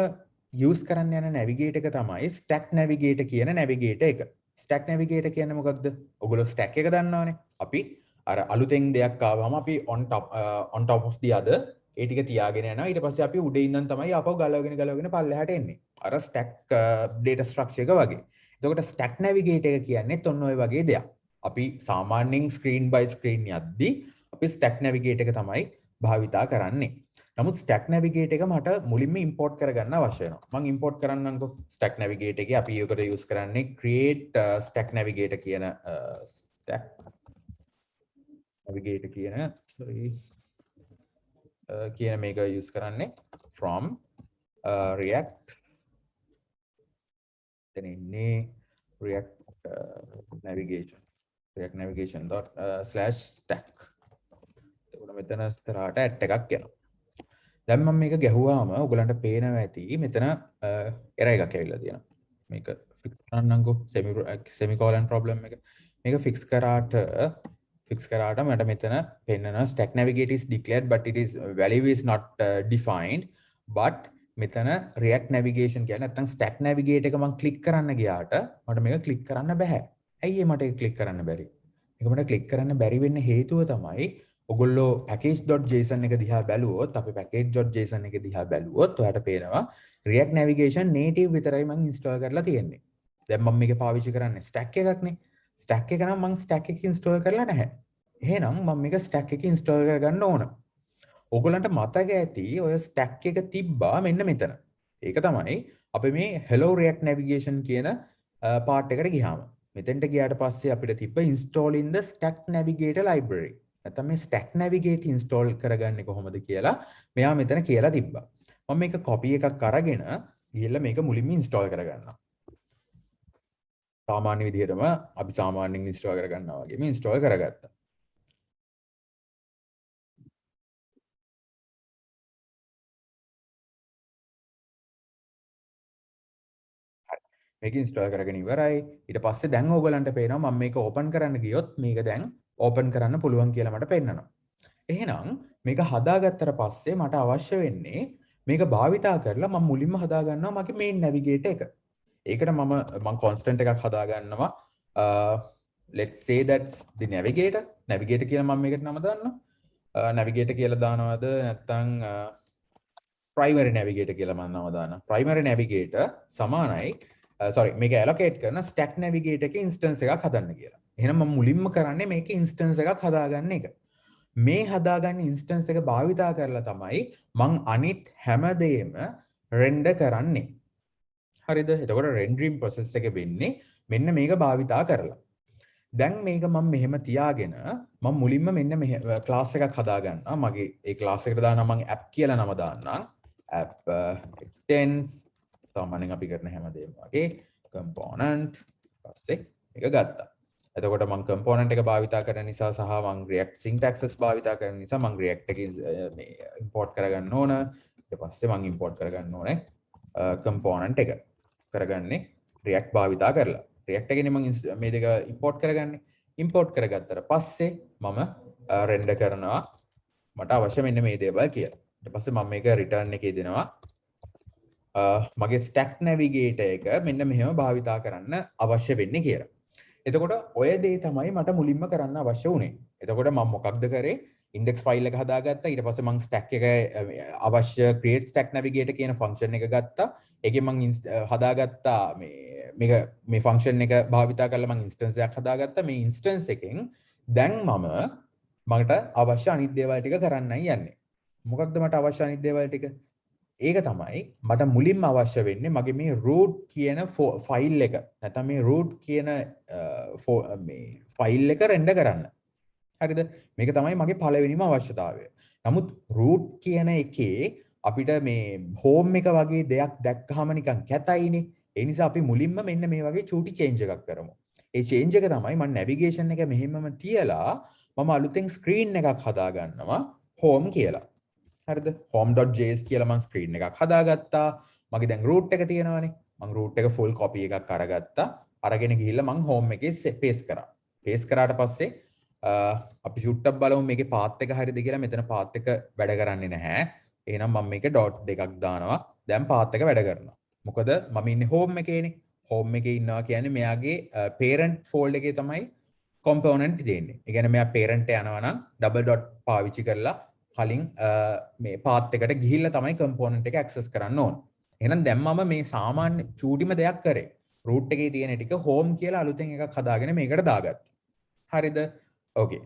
යූස් කරන්න යන නැවිගේටර් එක තමයි ස්ටැක් නැවිගේටර් කියන නැවිගේටර් එක. ස්ටැක් නැවිගේටර් කියන්නේ මොකක්ද? ඔයගොල්ලෝ ස්ටැක් එක දන්නවනේ. අපි අර අලුතෙන් දෙයක් ආවම අපි on top of the other ඒ ටික තියාගෙන යනවා. ඊට පස්සේ අපි උඩ ඉඳන් තමයි ආපහු ගලවගෙන පල්ලෙහාට එන්නේ. අර ස්ටැක් data structure එක වගේ. එතකොට ස්ටැක් නැවිගේටර් එක කියන්නේ ඔන්න ඔය වගේ දෙයක්. අපි සාමාන්‍යයෙන් ස්ක්‍රීන් බයි ස්ක්‍රීන් යද්දී අපි ස්ටැක් නැවිගේටර් එක තමයි භාවිතා කරන්නේ. නමුත් ස්ටැක් නැවිගේටර් එක මට මුලින්ම ඉම්පෝර්ට් කරගන්න අවශ්‍ය වෙනවා. මම ඉම්පෝර්ට් කරන්නම්කෝ ස්ටැක් නැවිගේටර් එකේ අපි ඒකට යූස් කරන්නේ create stack navigator කියන stack navigator කියන මේක යූස් කරන්නේ from react then ඉන්නේ react navigation./stack එතකොට මෙතන ඉස්සරහට ඇට් එකක් එනවා. දැන් මම මේක ගැහුවාම ඔයගලන්ට පේනවා ඇති මෙතන error එකක් ඇවිල්ලා තියෙනවා. මේක fix කරන්නම්කෝ semicolon problem එක. මේක fix කරාට මට මෙතන පෙන්නනවා stack navigator is declared but it is value is not defined but මෙතන react navigation කියන්නේ නැත්නම් stack navigator එක මම ක්ලික් කරන්න ගියාට මට මේක ක්ලික් කරන්න බෑ. ඇයි මට ඒක ක්ලික් කරන්න බැරි? මේක මට ක්ලික් කරන්න බැරි වෙන්න හේතුව තමයි ඔගොල්ලෝ package.json එක දිහා බැලුවොත් අපි package.json එක දිහා බැලුවොත් ඔයාලට පේනවා react navigation native විතරයි මම install කරලා තියෙන්නේ. දැන් මම මේක පාවිච්චි කරන්නේ stack එකක්නේ. stack එක නම් මම stack එක install කරලා නැහැ. එහෙනම් මම මේක stack එක install කරගන්න ඕන. ඔයගොල්ලන්ට මතක ඇති ඔය stack එක තිබ්බා මෙන්න මෙතන. ඒක තමයි අපි මේ hello react navigation කියන part එකට ගියාම. මෙතෙන්ට ගියාට පස්සේ අපිට තිබ්බ install in the stack navigator library. නැත්නම් මේ stack navigator install කරගන්නේ කොහොමද කියලා මෙයා මෙතන කියලා තිබ්බා. මම මේක copy එකක් අරගෙන ගිහලා මේක මුලින්ම install කරගන්නවා. සාමාන්‍ය විදිහටම අපි සාමාන්‍යයෙන් install කරගන්නවා වගේ මේ install කරගත්තා. මේක install කරගෙන ඉවරයි. ඊට පස්සේ දැන් ඕගලන්ට පේනවා මම මේක open කරන්න ගියොත් මේක දැන් open කරන්න පුළුවන් කියලා මට පෙන්නනවා. එහෙනම් මේක හදාගත්තට පස්සේ මට අවශ්‍ය වෙන්නේ මේක භාවිතා කරලා මම මුලින්ම හදාගන්නවා මගේ main navigator එක. ඒකට මම constant එකක් හදාගන්නවා. Let's say that's the navigator කියලා මම මේකට නම දාන්නවා. navigator කියලා දානවද නැත්නම් primary navigator කියලා මම නම දානවා. primary navigator සමානයි මේක allocate කරන stack navigator එකේ instance එකක් හදන්න කියලා. එහෙනම් මම මුලින්ම කරන්නේ මේකේ instance එකක් හදාගන්න එක. මේ හදාගන්න instance එක භාවිතා කරලා තමයි මං අනිත් හැමදේම render කරන්නේ. හරිද? එතකොට rendering process එක වෙන්නේ මෙන්න මේක භාවිතා කරලා. දැන් මේක මම මෙහෙම තියාගෙන මම මුලින්ම මෙන්න මෙහෙ class එකක් හදාගන්නවා. මගේ ඒ class එකට දානවා මම app කියලා නම දාන්නම්. app extends සාමාන්‍යයෙන් අපි කරන හැමදේම වගේ component පස්සේ මේක ගත්තා. එතකොට මම component එක භාවිතා කරන නිසා සහ මම react syntaxes භාවිතා කරන නිසා මම react එකේ මේ import කරගන්න ඕන. ඊට පස්සේ මම import කරගන්න ඕනේ component එක. කරගන්නේ react භාවිතා කරලා. react එකනේ මම මේ දෙක import කරගන්නේ. import කරගත්තට පස්සේ මම render කරනවා මට අවශ්‍ය මෙන්න මේ දේවල් කියලා. ඊට පස්සේ මම මේක return එකේ දෙනවා. මගේ stack navigator එක මෙන්න මෙහෙම භාවිතා කරන්න අවශ්‍ය වෙන්නේ කියලා. එතකොට ඔය දේ තමයි මට මුලින්ම කරන්න අවශ්‍ය වුණේ. එතකොට මම මොකක්ද කරේ? index file එක හදාගත්තා. ඊට පස්සේ මම stack එක අවශ්‍ය create stack navigator කියන function එක ගත්තා. ඒකෙන් මම හදාගත්තා මේ function එක භාවිතා කරලා මම instance එකක් හදාගත්තා. මේ instance එකෙන් දැන් මට අවශ්‍ය අනිත් දේවල් ටික කරන්නයි යන්නේ. මොකක්ද මට අවශ්‍ය අනිත් දේවල් ටික? ඒක තමයි මට මුලින්ම අවශ්‍ය වෙන්නේ මගේ මේ root කියන ෆයිල් එක නැත්නම් මේ root කියන මේ ෆයිල් එක render කරන්න. හරිද? මේක තමයි මගේ පළවෙනිම අවශ්‍යතාවය. නමුත් root කියන එකේ අපිට මේ home එක වගේ දෙයක් දැක්කහම නිකන් කැතයිනේ. ඒ නිසා අපි මුලින්ම මෙන්න මේ වගේ චූටි change එකක් කරමු. ඒ change එක තමයි මම navigation එක මෙහෙමම තියලා මම අලුතෙන් screen එකක් හදා ගන්නවා home කියලා. හරිද? home.js කියලා මම screen එකක් හදාගත්තා. මගේ දැන් root එක තියෙනවානේ. මම root එක full copy එකක් අරගත්තා. අරගෙන ගිහිල්ලා මම home එකේ paste කරා. paste කරාට පස්සේ අපි චුට්ටක් බලමු මේකේ පාත් එක හරියද කියලා. මෙතන පාත් එක වැඩ කරන්නේ නැහැ. එහෙනම් මම මේක ඩොට් දෙකක් දානවා. දැන් පාත් එක වැඩ කරනවා. මොකද මම ඉන්නේ හෝම් එකේනේ. හෝම් එකේ ඉන්නවා කියන්නේ මෙයාගේ parent folder එකේ තමයි component දෙන්නේ. ඒ කියන්නේ මෙයා parent යනවා නම් double dot පාවිච්චි කරලා කලින් මේ path එකට ගිහිල්ලා තමයි component එක access කරන්න ඕන. එහෙනම් දැන් මම මේ සාමාන්‍ය චූටිම දෙයක් කරේ. root එකේ තියෙන ටික home කියලා අලුතෙන් එකක් හදාගෙන මේකට දාගත්තා. හරිද? ඕකේ.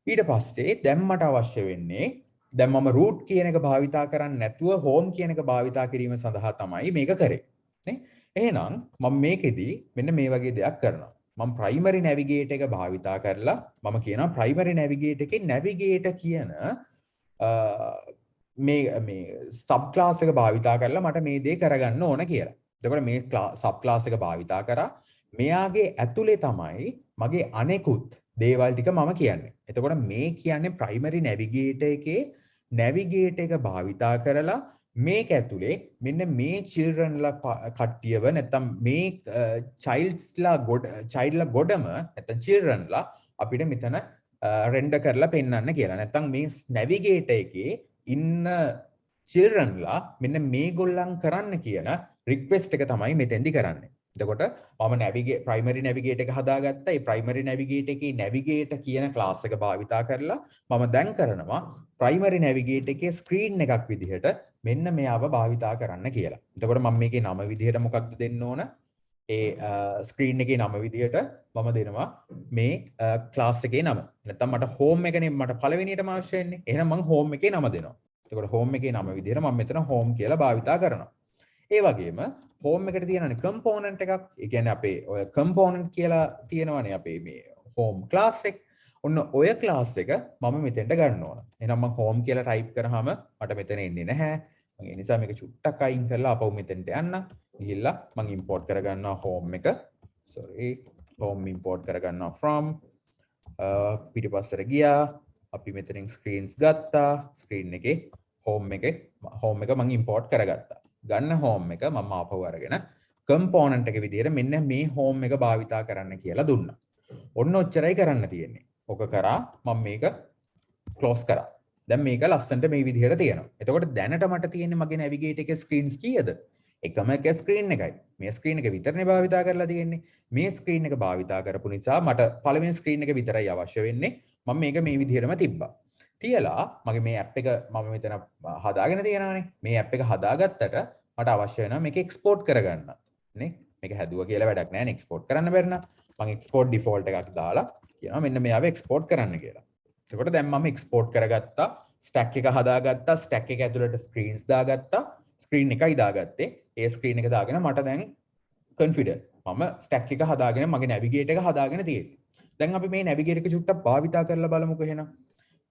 ඊට පස්සේ දැන් මට අවශ්‍ය වෙන්නේ දැන් මම root කියන එක භාවිතා කරන්නේ නැතුව home කියන එක භාවිතා කිරීම සඳහා තමයි මේක කරේ. නේ? එහෙනම් මම මේකෙදි මෙන්න මේ වගේ දෙයක් කරනවා. මම primary navigate එක භාවිතා කරලා මම කියනවා primary navigate එකේ navigate කියන මේ sub class එක භාවිතා කරලා මට මේ දේ කරගන්න ඕන කියලා. එතකොට මේ sub class එක භාවිතා කරා මෙයාගේ ඇතුලේ තමයි මගේ අනෙකුත් දේවල් ටික මම කියන්නේ. එතකොට මේ කියන්නේ primary navigator එකේ navigate එක භාවිතා කරලා මේක ඇතුලේ මෙන්න මේ children ලා කට්ටියව නැත්තම් මේ childලා ගොඩම නැත්තම් children ලා අපිට මෙතන render කරලා පෙන්වන්න කියලා. නැත්තම් මේ navigator එකේ ඉන්න children ලා මෙන්න මේගොල්ලන් කරන්න කියන request එක තමයි මෙතෙන්දි කරන්නේ. එතකොට මම primary navigate එක හදාගත්තා. ඒ primary navigate එකේ navigate කියන class එක භාවිතා කරලා මම දැන් කරනවා primary navigate එකේ screen එකක් විදිහට මෙන්න මෙයාව භාවිතා කරන්න කියලා. එතකොට මම මේකේ නම විදිහට මොකක්ද දෙන්න ඕන? ඒ screen එකේ නම විදිහට මම දෙනවා මේ class එකේ නම. නැත්නම් මට home එකනේ මට පළවෙනියටම අවශ්‍ය වෙන්නේ. එහෙනම් මම home එකේ නම දෙනවා. එතකොට home එකේ නම විදිහට මම මෙතන home කියලා භාවිතා කරනවා. ඒ වගේම home එකට තියෙනනේ component එකක්. ඒ කියන්නේ අපේ ඔය component කියලා තියෙනවනේ අපේ මේ home class එක. ඔන්න ඔය class එක මම මෙතෙන්ට ගන්න ඕන. එහෙනම් මම home කියලා type කරාම මට මෙතන එන්නේ නැහැ. මම ඒ නිසා මේක චුට්ටක් අයින් කරලා අපව මෙතෙන්ට යන්න. ගිහිල්ලා මම import කරගන්නවා home එක. sorry home import කරගන්නවා from පිටිපස්සට ගියා. අපි මෙතනින් screens ගත්තා. screen එකේ home එක මම import කරගත්තා. ගන්න home එක මම ආපහු අරගෙන component එක විදිහට මෙන්න මේ home එක භාවිතා කරන්න කියලා දුන්නා. ඔන්න ඔච්චරයි කරන්න තියෙන්නේ. ඔක කරා මම මේක close කරා. දැන් මේක ලස්සනට මේ විදිහට තියෙනවා. එතකොට දැනට මට තියෙන්නේ මගේ navigate එකේ screens කීයද? එකම එක screen එකයි. මේ screen එක විතරනේ භාවිතා කරලා තියෙන්නේ. මේ screen එක භාවිතා කරපු නිසා මට පළවෙනි screen එක විතරයි අවශ්‍ය වෙන්නේ. මම මේක මේ විදිහටම තිබ්බා. තියලා මගේ මේ app එක මම මෙතන හදාගෙන තියෙනවානේ. මේ app එක හදාගත්තට මට අවශ්‍ය වෙනවා මේක export කරගන්න. නේ? මේක හැදුවා කියලා වැඩක් නැහැ නේ export කරන්න බැරි නම් මම export default එකක් දාලා කියනවා මෙන්න මෙයාව export කරන්න කියලා. එතකොට දැන් මම export කරගත්තා. stack එක හදාගත්තා. stack එක ඇතුළට screens දාගත්තා. screen එකයි දාගත්තේ. ඒ screen එක දාගෙන මට දැන් configure. මම stack එක හදාගෙන මගේ navigate එක හදාගෙන තියෙන්නේ. දැන් අපි මේ navigate එක චුට්ටක් භාවිතා කරලා බලමුකෝ එහෙනම්.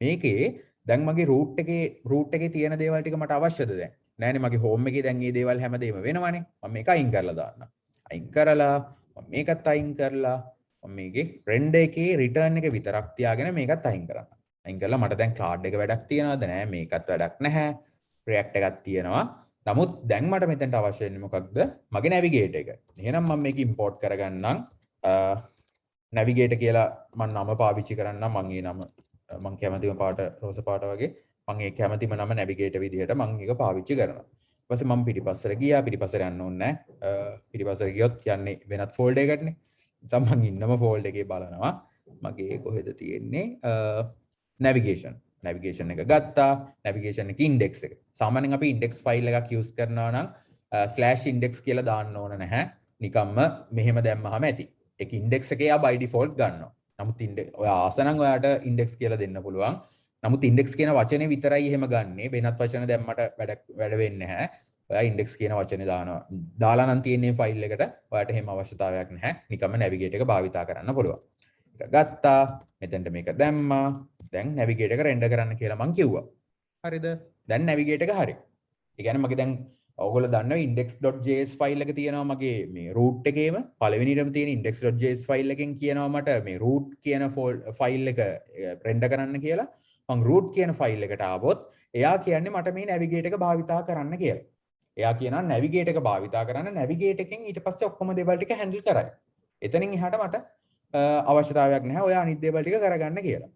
මේකේ දැන් මගේ root එකේ තියෙන දේවල් ටික මට අවශ්‍යද දැන්? නෑනේ මගේ home එකේ දැන් මේ දේවල් හැමදේම වෙනවනේ. මම මේක අයින් කරලා දාන්නම්. අයින් කරලා මම මේකත් අයින් කරලා මම මේකේ render එකේ return එක විතරක් තියාගෙන මේකත් අයින් කරන්න. අයින් කරලා මට දැන් card එක වැඩක් තියනවද? නෑ මේකත් වැඩක් නැහැ. React එකක් තියෙනවා. නමුත් දැන් මට මෙතනට අවශ්‍ය වෙන්නේ මොකක්ද? මගේ navigate එක. එහෙනම් මම මේක import කරගන්නම්. navigate කියලා මම නම පාවිච්චි කරන්නම්. මම කැමතිම පාට රෝස පාට වගේ මම ඒ කැමතිම නම navigate විදිහට මම ඒක පාවිච්චි කරනවා. ඊට පස්සේ මම පිටිපස්සට ගියා. පිටිපස්සට යන්න ඕනේ නැහැ. පිටිපස්සට ගියොත් යන්නේ වෙනත් folder එකකටනේ. නිසා මම ඉන්නම folder එකේ බලනවා. මගේ කොහෙද තියෙන්නේ? navigation එක ගත්තා. navigation එකේ index එක. සාමාන්‍යයෙන් අපි index file එකක් use කරනවා නම් /index කියලා දාන්න ඕන නැහැ. නිකම්ම මෙහෙම දැම්මහම ඇති. ඒක index එකේ by default ගන්නවා. නමුත් ඔය ආසනම් ඔයාට index කියලා දෙන්න පුළුවන්. නමුත් index කියන වචනේ විතරයි එහෙම ගන්නෙ. වෙනත් වචන දැම්මට වැඩ වෙන්නේ නැහැ. ඔයා index කියන වචනේ දාලා නම් තියෙන්නේ ෆයිල් එකට. ඔයාට එහෙම අවශ්‍යතාවයක් නැහැ. නිකම්ම navigate එක භාවිතා කරන්න පුළුවන්. ඒක ගත්තා. මෙතෙන්ට මේක දැම්මා. දැන් navigate එක render කරන්න කියලා මං කිව්වා. හරිද? දැන් navigate එක හරි. ඒ කියන්නේ මගේ දැන් ඔයගොල්ලෝ දන්නවා index.js ෆයිල් එක තියෙනවා මගේ මේ root එකේම පළවෙනියටම තියෙන index.js ෆයිල් එකෙන් කියනවා මට මේ root කියන ෆයිල් එක render කරන්න කියලා. මම root කියන ෆයිල් එකට ආවොත් එයා කියන්නේ මට මේ navigate එක භාවිතා කරන්න කියලා. එයා කියනවා navigate එක භාවිතා කරන්න navigate එකෙන් ඊට පස්සේ ඔක්කොම දේවල් ටික handle කරයි. එතනින් එහාට මට අවශ්‍යතාවයක් නැහැ ඔයා අනිත් දේවල් ටික කරගන්න කියලා.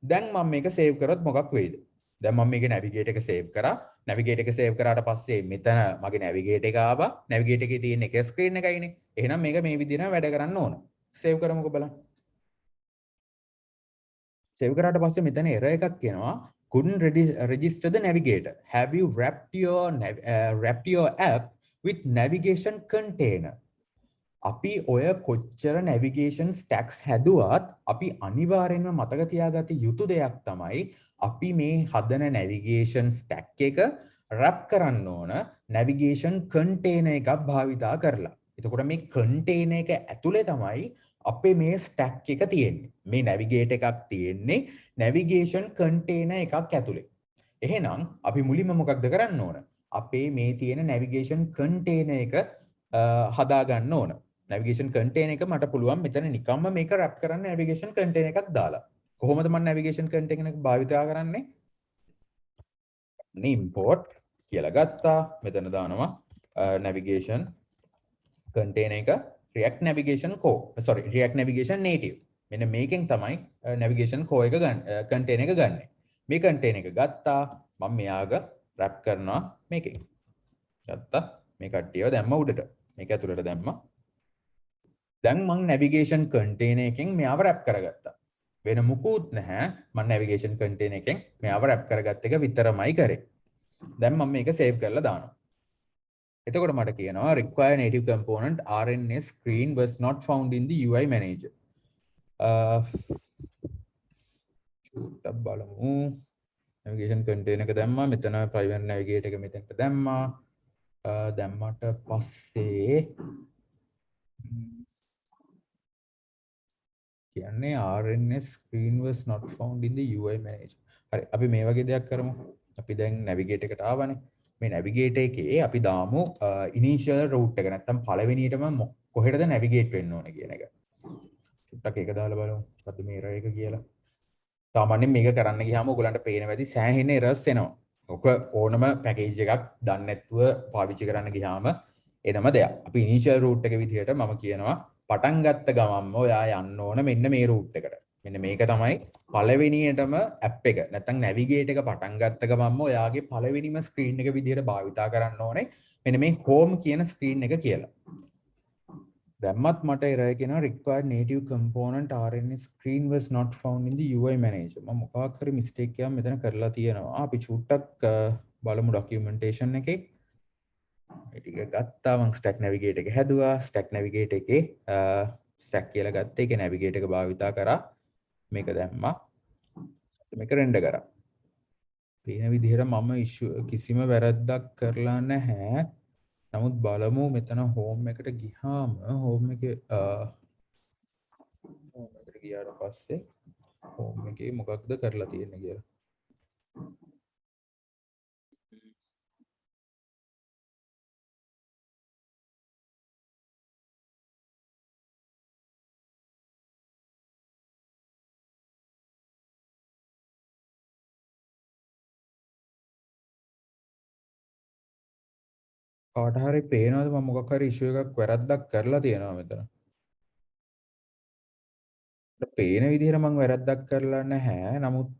දැන් මම මේක සේව් කරොත් මොකක් වෙයිද? දැන් මම මේකේ නැවිගේට් එක සේව් කරා. නැවිගේට් එක සේව් කරාට පස්සේ මෙතන මගේ නැවිගේට් එක ආවා. නැවිගේට් එකේ තියෙන එක ස්ක්‍රීන් එකයිනේ. එහෙනම් මේක මේ විදිහට වැඩ කරන්න ඕන. සේව් කරමුකෝ බලන්න. සේව් කරාට පස්සේ මෙතන error එකක් කියනවා couldn't register the navigator. Have you wrapped your app with navigation container? අපි ඔය කොච්චර නැවිගේෂන් ස්ටැක්ස් හැදුවත් අපි අනිවාර්යෙන්ම මතක තියාගත යුතු දෙයක් තමයි අපි මේ හදන නැවිගේෂන් ස්ටැක් එක රැප් කරන්න ඕන නැවිගේෂන් කන්ටේනර් එකක් භාවිතා කරලා. එතකොට මේ කන්ටේනර් එක ඇතුලේ තමයි අපේ මේ ස්ටැක් එක තියෙන්නේ. මේ නැවිගේට් එකක් තියෙන්නේ නැවිගේෂන් කන්ටේනර් එකක් ඇතුලේ. එහෙනම් අපි මුලින්ම මොකක්ද කරන්න ඕන? අපේ මේ තියෙන නැවිගේෂන් කන්ටේනර් එක හදා ගන්න ඕන. නැවිගේෂන් කන්ටේනර් එක මට පුළුවන් මෙතන නිකම්ම මේක රැප් කරන්න නැවිගේෂන් කන්ටේනර් එකක් දාලා. කොහොමද මම නැවිගේෂන් කන්ටේනර් එක භාවිතා කරන්නේ? import කියලා ගත්තා. මෙතන දානවා නැවිගේෂන් කන්ටේනර් එක React Navigation Core. sorry React Navigation Native. මෙන්න මේකෙන් තමයි නැවිගේෂන් core එක ගන්න කන්ටේනර් එක ගන්න. මේ කන්ටේනර් එක ගත්තා. මම මෙයාග රැප් කරනවා මේකෙන්. ගත්තා. මේ කට්ටියව දැම්ම උඩට. මේක ඇතුළට දැම්මා. දැන් මං නැවිගේෂන් කන්ටේනර් එකෙන් මෙයාව රැප් කරගත්තා. වෙන මුකුත් නැහැ. මම නැවිගේෂන් කන්ටේනර් එකෙන් මෙයාව රැප් කරගත්ත එක විතරමයි කරේ. දැන් මම මේක සේව් කරලා දානවා. එතකොට මට කියනවා require native component RNS screen was not found in the UI manager. චුට්ටක් බලමු. නැවිගේෂන් කන්ටේනර් එක දැම්මා. මෙතන private navigate එක මෙතනට දැම්මා. දැම්මට පස්සේ කියන්නේ RNS screen was not found in the UI manager. හරි අපි මේ වගේ දෙයක් කරමු. අපි දැන් navigate එකට ආවනේ. මේ navigate එකේ අපි දාමු initial route එක නැත්තම් පළවෙනියටම කොහෙටද navigate වෙන්න ඕනේ කියන එක. චුට්ටක් ඒක දාලා බලමු. මොකද්ද මේ error එක කියලා. සාමාන්‍යයෙන් මේක කරන්න ගියාම ඔයගලන්ට පේන වැඩි සෑහෙන errors එනවා. ඔක ඕනම package එකක් දන්නේ නැතුව පාවිච්චි කරන්න ගියාම එනම දෙයක්. අපි initial route එක විදිහට මම කියනවා පටන් ගත්ත ගමන්ම ඔයා යන්න ඕන මෙන්න මේ route එකට. මෙන්න මේක තමයි පළවෙනියටම app එක. නැත්නම් navigate එක පටන් ගත්ත ගමන්ම ඔයාගේ පළවෙනිම screen එක විදිහට භාවිතා කරන්න ඕනේ. මෙන්න මේ home කියන screen එක කියලා. දැම්මත් මට error කියනවා required native component RNS screen was not found in the UI manager. මම මොකක් හරි mistake එකක් මෙතන කරලා තියෙනවා. අපි චුට්ටක් බලමු documentation එකේ. ඒ ටික ගත්තා මම stack navigate එක හැදුවා. stack navigate එකේ stack කියලා ගත්තා. ඒකේ navigate එක භාවිතා කරා. මේක දැම්මා. මේක render කරා. පේන විදිහට මම කිසිම වැරද්දක් කරලා නැහැ. නමුත් බලමු මෙතන home එකට ගියාම home එකේ home එකට ගියාට පස්සේ home එකේ මොකක්ද කරලා තියෙන්නේ කියලා. කාට හරි පේනවද මම මොකක් හරි issue එකක් වැරද්දක් කරලා තියෙනවා මෙතන? පේන විදිහට මම වැරද්දක් කරලා නැහැ. නමුත්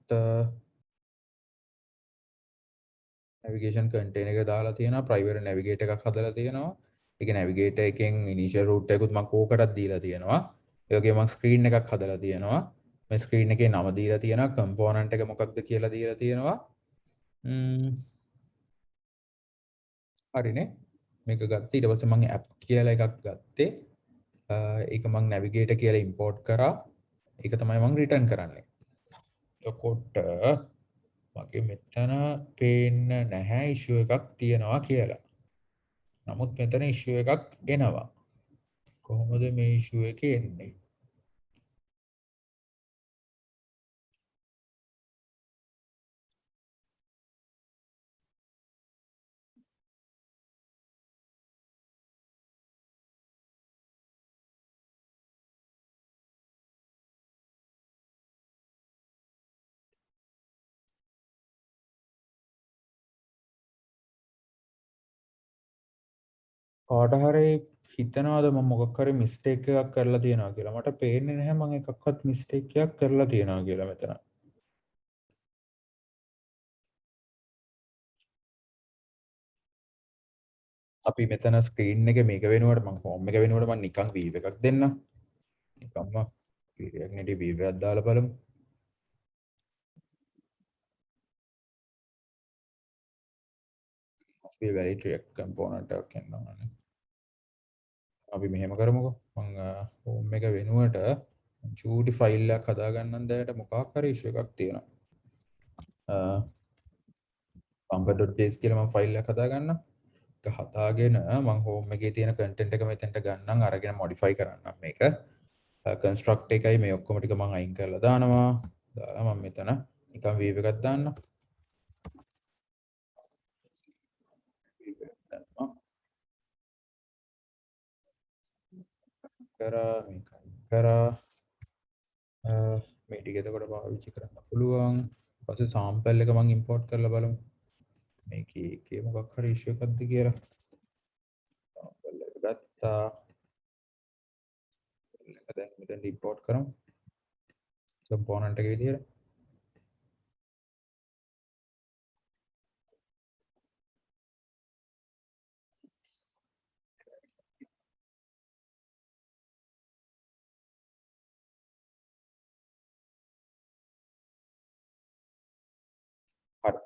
navigation container එක දාලා තියෙනවා. private navigate එකක් හදලා තියෙනවා. ඒක navigate එකෙන් initial route එකකුත් මම කෝකටත් දීලා තියෙනවා. ඒ වගේම මම screen එකක් හදලා තියෙනවා. මේ screen එකේ නම දීලා තියෙනවා. component එක මොකක්ද කියලා දීලා තියෙනවා. හරිනේ. මේක ගත්තා. ඊට පස්සේ මම app කියලා එකක් ගත්තේ. ඒක මම navigate කියලා import කරා. ඒක තමයි මම return කරන්නේ. එතකොට මගේ මෙතන පේන්න නැහැ issue එකක් තියෙනවා කියලා. නමුත් මෙතන issue එකක් එනවා. කොහොමද මේ issue එක එන්නේ? කාට හරි හිතනවාද මම මොකක් හරි මිස්ටේක් එකක් කරලා තියෙනවා කියලා. මට පේන්නේ නැහැ මම එකක්වත් මිස්ටේක් එකක් කරලා තියෙනවා කියලා මෙතන. අපි මෙතන ස්ක්‍රීන් එක මේක වෙනුවට මම හෝම් එක වෙනුවට මම නිකන් වීව් එකක් දෙන්නම්. නිකම්ම රියැක්ට් වීව් එකක් දාලා බලමු. must be a very direct component එකක් එනවා. අපි මෙහෙම කරමුකෝ. මම හෝම් එක වෙනුවට චූටි ෆයිල් එකක් හදාගන්නම් දැයට මොකක් හරි ඉෂුව එකක් තියෙනවා. pumper.js කියලා මම ෆයිල් එකක් හදාගන්නම්. ඒක හදාගෙන මම හෝම් එකේ තියෙන කන්ටෙන්ට් එක මෙතෙන්ට ගන්නම් අරගෙන මොඩිෆයි කරන්නම් මේක. කන්ස්ට්‍රක්ට් එකයි මේ ඔක්කොම ටික මම අයින් කරලා දානවා. දාලා මම මෙතන නිකන් වීව් එකක් දාන්නම්. කරා මේක කරා මේ ටික එතකොට පාවිච්චි කරන්න පුළුවන්. ඊපස්සේ සාම්පල් එක මම ඉම්පෝට් කරලා බලමු. මේකේ මොකක් හරි ඉෂුව එකක්ද කියලා. සාම්පල් එක ගත්තා. ඒක දැන් මෙතන ඉම්පෝට් කරමු. කම්පොනන්ට් එක විදියට. හරි.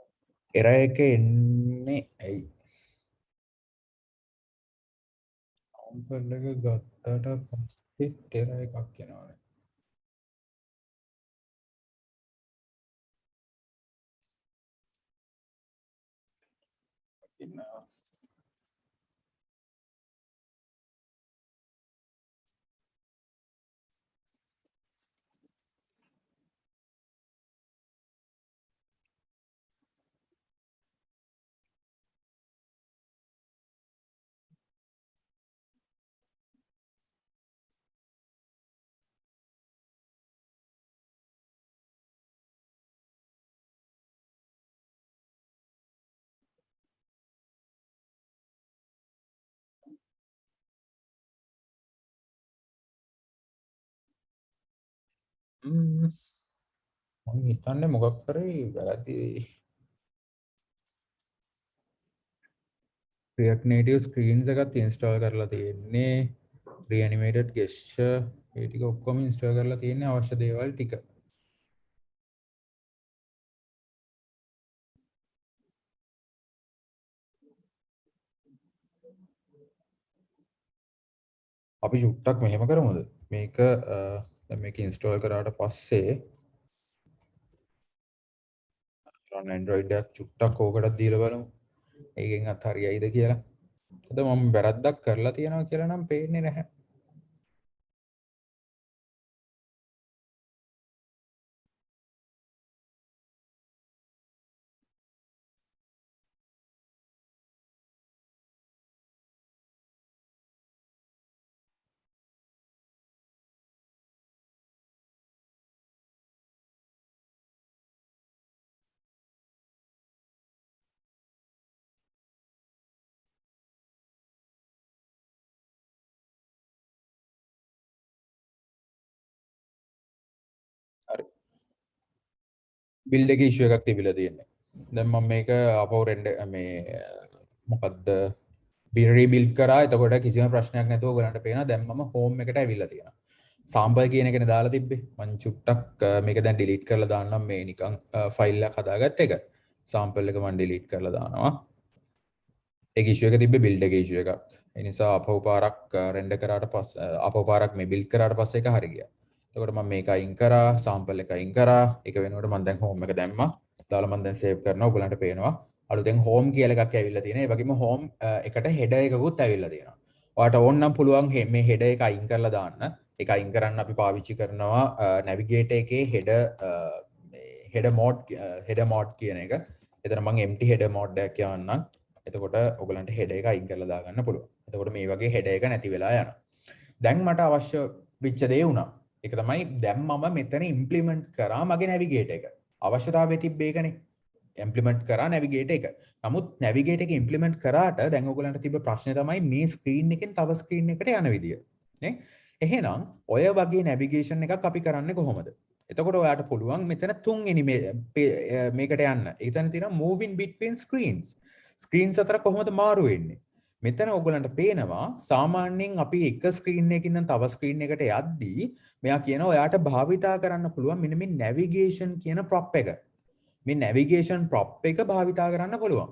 එරර් එක එන්නේ ඇයි? සාම්පල් එක ගත්තට පස්සේ එරර් එකක් එනවානේ. ඉන්නවා. මම හිතන්නේ මොකක් කරේ වැරදි React Native screens එකත් install කරලා තියෙන්නේ reanimated gesture ඒ ටික ඔක්කොම install කරලා තියෙන්නේ අවශ්‍ය දේවල් ටික. අපි චුට්ටක් මෙහෙම කරමුද? මේක දැන් මේක install කරාට පස්සේ run Android එකක් චුට්ටක් ඕකටත් දීලා බලමු. ඒකෙන් අත් හරියයිද කියලා. අද මම වැරද්දක් කරලා තියෙනවා කියලා නම් පේන්නේ නැහැ. හරි. build එකේ issue එකක් තිබිලා තියෙන්නේ. දැන් මම මේක අපව මේ මොකද්ද රීබිල්ඩ් කරා. එතකොට කිසිම ප්‍රශ්නයක් නැතුව ඔයගලන්ට පේනවා දැන් මම හෝම් එකට ඇවිල්ලා තියෙනවා. සාම්පල් කියන එකනේ දාලා තිබ්බේ. මම චුට්ටක් මේක දැන් ඩිලීට් කරලා දාන්නම් මේ නිකන් ෆයිල් එකක් හදාගත්ත එක. සාම්පල් එක මම ඩිලීට් කරලා දානවා. ඒක ඉෂුව එක තිබ්බේ බිල්ඩ් එකේ ඉෂුව එකක්. ඒ නිසා අපව පාරක් රෙන්ඩර් කරාට පස්සේ අපව පාරක් මේ බිල්ඩ් කරාට පස්සේ ඒක හරි ගියා. එතකොට මම මේක අයින් කරා, සාම්පල් එක අයින් කරා. ඒක වෙනුවට මම දැන් හෝම් එක දැම්මා. දාලා මම දැන් සේව් කරනවා. ඔයගලන්ට පේනවා. අලුතෙන් හෝම් කියලා එකක් ඇවිල්ලා තියෙනවා. ඒ වගේම හෝම් එකට හෙඩර් එකකුත් ඇවිල්ලා තියෙනවා. ඔයාලට ඕන නම් පුළුවන් මේ හෙඩර් එක අයින් කරලා දාන්න. ඒක අයින් කරන්න අපි පාවිච්චි කරනවා නැවිගේටර් එකේ හෙඩර් මෝඩ් කියන එක. එතන මම empty header mode එකක් යවන්නම්. එතකොට ඔයගලන්ට හෙඩර් එක අයින් කරලා දාගන්න පුළුවන්. එතකොට මේ වගේ හෙඩර් එක නැති වෙලා යනවා. දැන් මට අවශ්‍ය වෙච්ච දේ වුණා. ඒක තමයි දැන් මම මෙතන ඉම්ප්ලිමන්ට් කරා මගේ නැවිගේටර් එක. අවශ්‍යතාවය තිබ්බේ ඒකනේ. ඉම්ප්ලිමන්ට් කරා නැවිගේටර් එක. නමුත් නැවිගේටර් එක ඉම්ප්ලිමන්ට් කරාට දැන් ඔයගොල්ලන්ට තිබ්බ ප්‍රශ්නේ තමයි මේ ස්ක්‍රීන් එකෙන් තව ස්ක්‍රීන් එකට යන විදිය. නේ? එහෙනම් ඔය වගේ නැවිගේෂන් එකක් අපි කරන්නේ කොහොමද? එතකොට ඔයාට පුළුවන් මෙතන තුන්වෙනි මේකට යන්න. එතන තියෙනවා moving between screens. ස්ක්‍රීන්ස් අතර කොහොමද මාරු වෙන්නේ? මෙතන ඔයගලන්ට පේනවා සාමාන්‍යයෙන් අපි එක ස්ක්‍රීන් එකකින් නම් තව ස්ක්‍රීන් එකට යද්දී මෙයා කියනවා ඔයාට භාවිතා කරන්න පුළුවන් මෙන්න මේ නැවිගේෂන් කියන ප්‍රොප් එක. මේ නැවිගේෂන් ප්‍රොප් එක භාවිතා කරන්න පුළුවන්.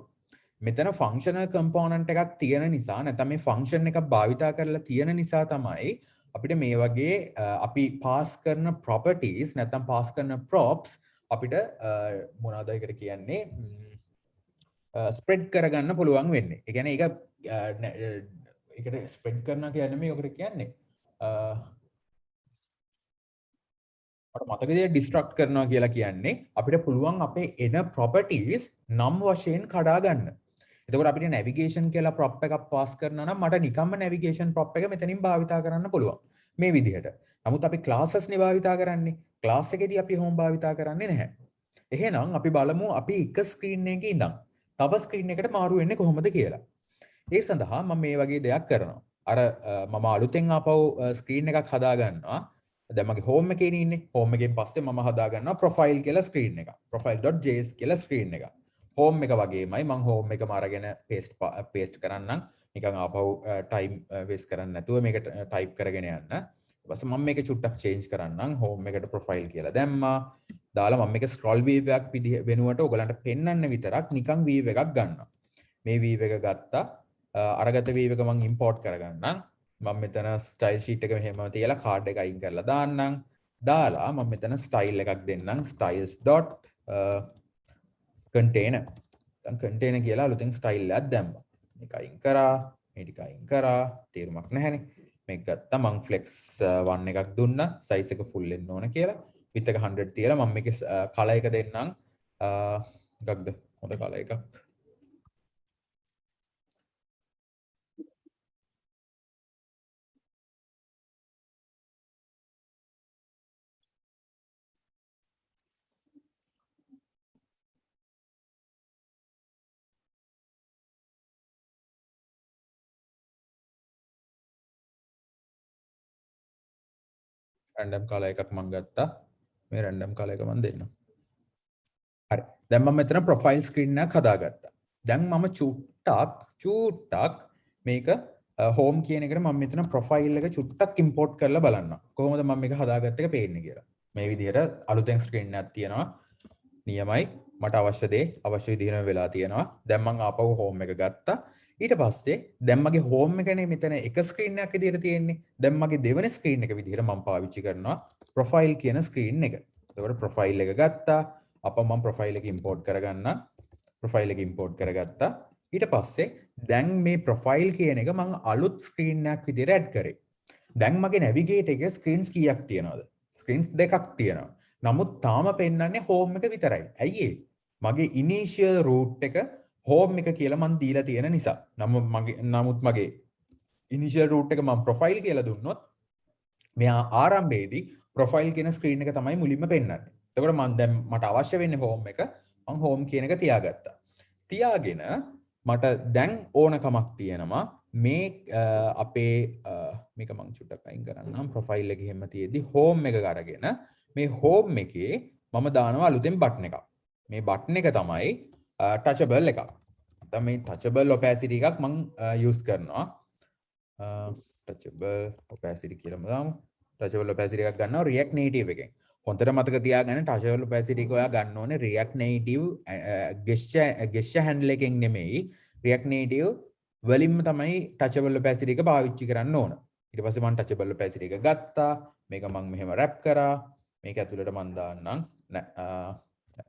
මෙතන ෆන්ක්ෂනල් කම්පෝනන්ට් එකක් තියෙන නිසා නැත්නම් මේ ෆන්ක්ෂන් එකක් භාවිතා කරලා තියෙන නිසා තමයි අපිට මේ වගේ අපි පාස් කරන ප්‍රොපර්ටිස් නැත්නම් පාස් කරන ප්‍රොප්ස් අපිට මොනවද ඒකට කියන්නේ ස්ප්‍රෙඩ් කරගන්න පුළුවන් වෙන්නේ. ඒ කියන්නේ ඒකට ස්ප්‍රෙඩ් කරනවා කියන්නේ මේකට කියන්නේ මට මතකද ඩිස්ට්‍රක්ට් කරනවා කියලා කියන්නේ අපිට පුළුවන් අපේ එන ප්‍රොපර්ටිස් නම් වශයෙන් කඩා ගන්න. එතකොට අපිට නැවිගේෂන් කියලා ප්‍රොප් එකක් පාස් කරනවා නම් මට නිකම්ම නැවිගේෂන් ප්‍රොප් එක මෙතනින් භාවිතා කරන්න පුළුවන්. මේ විදිහට. නමුත් අපි ක්ලාසස් නේ භාවිතා කරන්නේ. ක්ලාස් එකේදී අපි හෝම් භාවිතා කරන්නේ නැහැ. එහෙනම් අපි බලමු අපි එක ස්ක්‍රීන් එකක ඉඳන් තව ස්ක්‍රීන් එකකට මාරු වෙන්නේ කොහොමද කියලා. ඒ සඳහා මම මේ වගේ දෙයක් කරනවා. අර මම අලුතෙන් ආපහු ස්ක්‍රීන් එකක් හදා ගන්නවා. දැන් මගේ හෝම් එකේ ඉන්නේ. හෝම් එකෙන් පස්සේ මම හදා ගන්නවා ප්‍රොෆයිල් කියලා ස්ක්‍රීන් එකක්. profile.js කියලා ස්ක්‍රීන් එකක්. හෝම් එක වගේමයි මම හෝම් එකම අරගෙන පේස්ට් කරන්නම්. නිකන් ආපහු ටයිම් වේස්ට් කරන්නේ නැතුව මේක ටයිප් කරගෙන යන්න. ඊට පස්සේ මම මේක චුට්ටක් චේන්ජ් කරන්නම්. හෝම් එකට ප්‍රොෆයිල් කියලා දැම්මා. දාලා මම මේක ස්ක්‍රෝල් වීව් එකක් වෙනුවට ඔයගලන්ට පෙන්වන්න විතරක් නිකන් වීව් එකක් ගන්නවා. මේ වීව් එක ගත්තා. අරගත වීව් එක මම ඉම්පෝර්ට් කරගන්නම්. මම මෙතන ස්ටයිල් ෂීට් එක මෙහෙම තියලා කාඩ් එක අයින් කරලා දාන්නම්. දාලා මම මෙතන ස්ටයිල් එකක් දෙන්නම්. styles.container. දැන් container කියලා අලුතෙන් ස්ටයිල් එකක් දැම්මා. මේක අයින් කරා. මේ ටික අයින් කරා. තේරුමක් නැහැනේ. මේක ගත්තා මම flex 1 එකක් දුන්නා. size එක full වෙන්න ඕන කියලා. width එක 100 තියලා මම මේකේ color එක දෙන්නම්. මොකක්ද? හොඳ color එකක්. රැන්ඩම් color එකක් මම ගත්තා. මේ රැන්ඩම් color එක මම දෙන්නම්. හරි. දැන් මම මෙතන ප්‍රොෆයිල් ස්ක්‍රීන් එකක් හදාගත්තා. දැන් මම චුට්ටක් මේක හෝම් කියන එකට මම මෙතන ප්‍රොෆයිල් එක චුට්ටක් ඉම්පෝර්ට් කරලා බලන්න. කොහොමද මම මේක හදාගත්ත එක පේන්නේ කියලා. මේ විදිහට අලුතෙන් ස්ක්‍රීන් එකක් තියෙනවා. නියමයි. මට අවශ්‍ය දේ අවශ්‍ය විදිහටම වෙලා තියෙනවා. දැන් මම ආපහු හෝම් එක ගත්තා. ඊට පස්සේ දැන් මගේ හෝම් එකනේ මෙතන එක ස්ක්‍රීන් එකක් විදිහට තියෙන්නේ. දැන් මගේ දෙවෙනි ස්ක්‍රීන් එක විදිහට මම පාවිච්චි කරනවා ප්‍රොෆයිල් කියන ස්ක්‍රීන් එක. එතකොට ප්‍රොෆයිල් එක ගත්තා. අප මම ප්‍රොෆයිල් එක ඉම්පෝර්ට් කරගන්න. ප්‍රොෆයිල් එක ඉම්පෝර්ට් කරගත්තා. ඊට පස්සේ දැන් මේ ප්‍රොෆයිල් කියන එක මම අලුත් ස්ක්‍රීන් එකක් විදිහට ඇඩ් කරේ. දැන් මගේ නැවිගේටර් එකේ ස්ක්‍රීන්ස් කීයක් තියෙනවද? ස්ක්‍රීන්ස් දෙකක් තියෙනවා. නමුත් තාම පෙන්වන්නේ හෝම් එක විතරයි. ඇයි ඒ? මගේ ඉනිෂියල් රූට් එක හෝම් එක කියලා මම දීලා තියෙන නිසා. නමුත් මගේ ඉනිෂියල් රූට් එක මම ප්‍රොෆයිල් කියලා දුන්නොත් මෙයා ආරම්භයේදී ප්‍රොෆයිල් කියන ස්ක්‍රීන් එක තමයි මුලින්ම පෙන්වන්නේ. එතකොට මම දැන් මට අවශ්‍ය වෙන්නේ හෝම් එක. මම හෝම් කියන එක තියාගත්තා. තියාගෙන මට දැන් ඕනකමක් තියෙනවා මේ අපේ මේක මම චුට්ටක් අයින් කරන්නම්. ප්‍රොෆයිල් එකේ හැම තියේදී හෝම් එක අරගෙන මේ හෝම් එකේ මම දානවා අලුතෙන් බටන් එකක්. මේ බටන් එක තමයි ටචබල් එකක්. දැන් මේ ටචබල් ඔපැසිටි එකක් මම යූස් කරනවා. ටචබල් ඔපැසිටි කියලාම දාමු. ටචබල් ඔපැසිටි එකක් ගන්නවා React Native එකෙන්. හොඳට මතක තියාගන්න ටචබල් ඔපැසිටි එක ඔයා ගන්න ඕනේ React Native gesture handle එකෙන් නෙමෙයි React Native වලින්ම තමයි ටචබල් ඔපැසිටි එක පාවිච්චි කරන්න ඕන. ඊට පස්සේ මම ටචබල් ඔපැසිටි එක ගත්තා. මේක මම මෙහෙම රැප් කරා. මේක ඇතුළට මම දාන්නම්.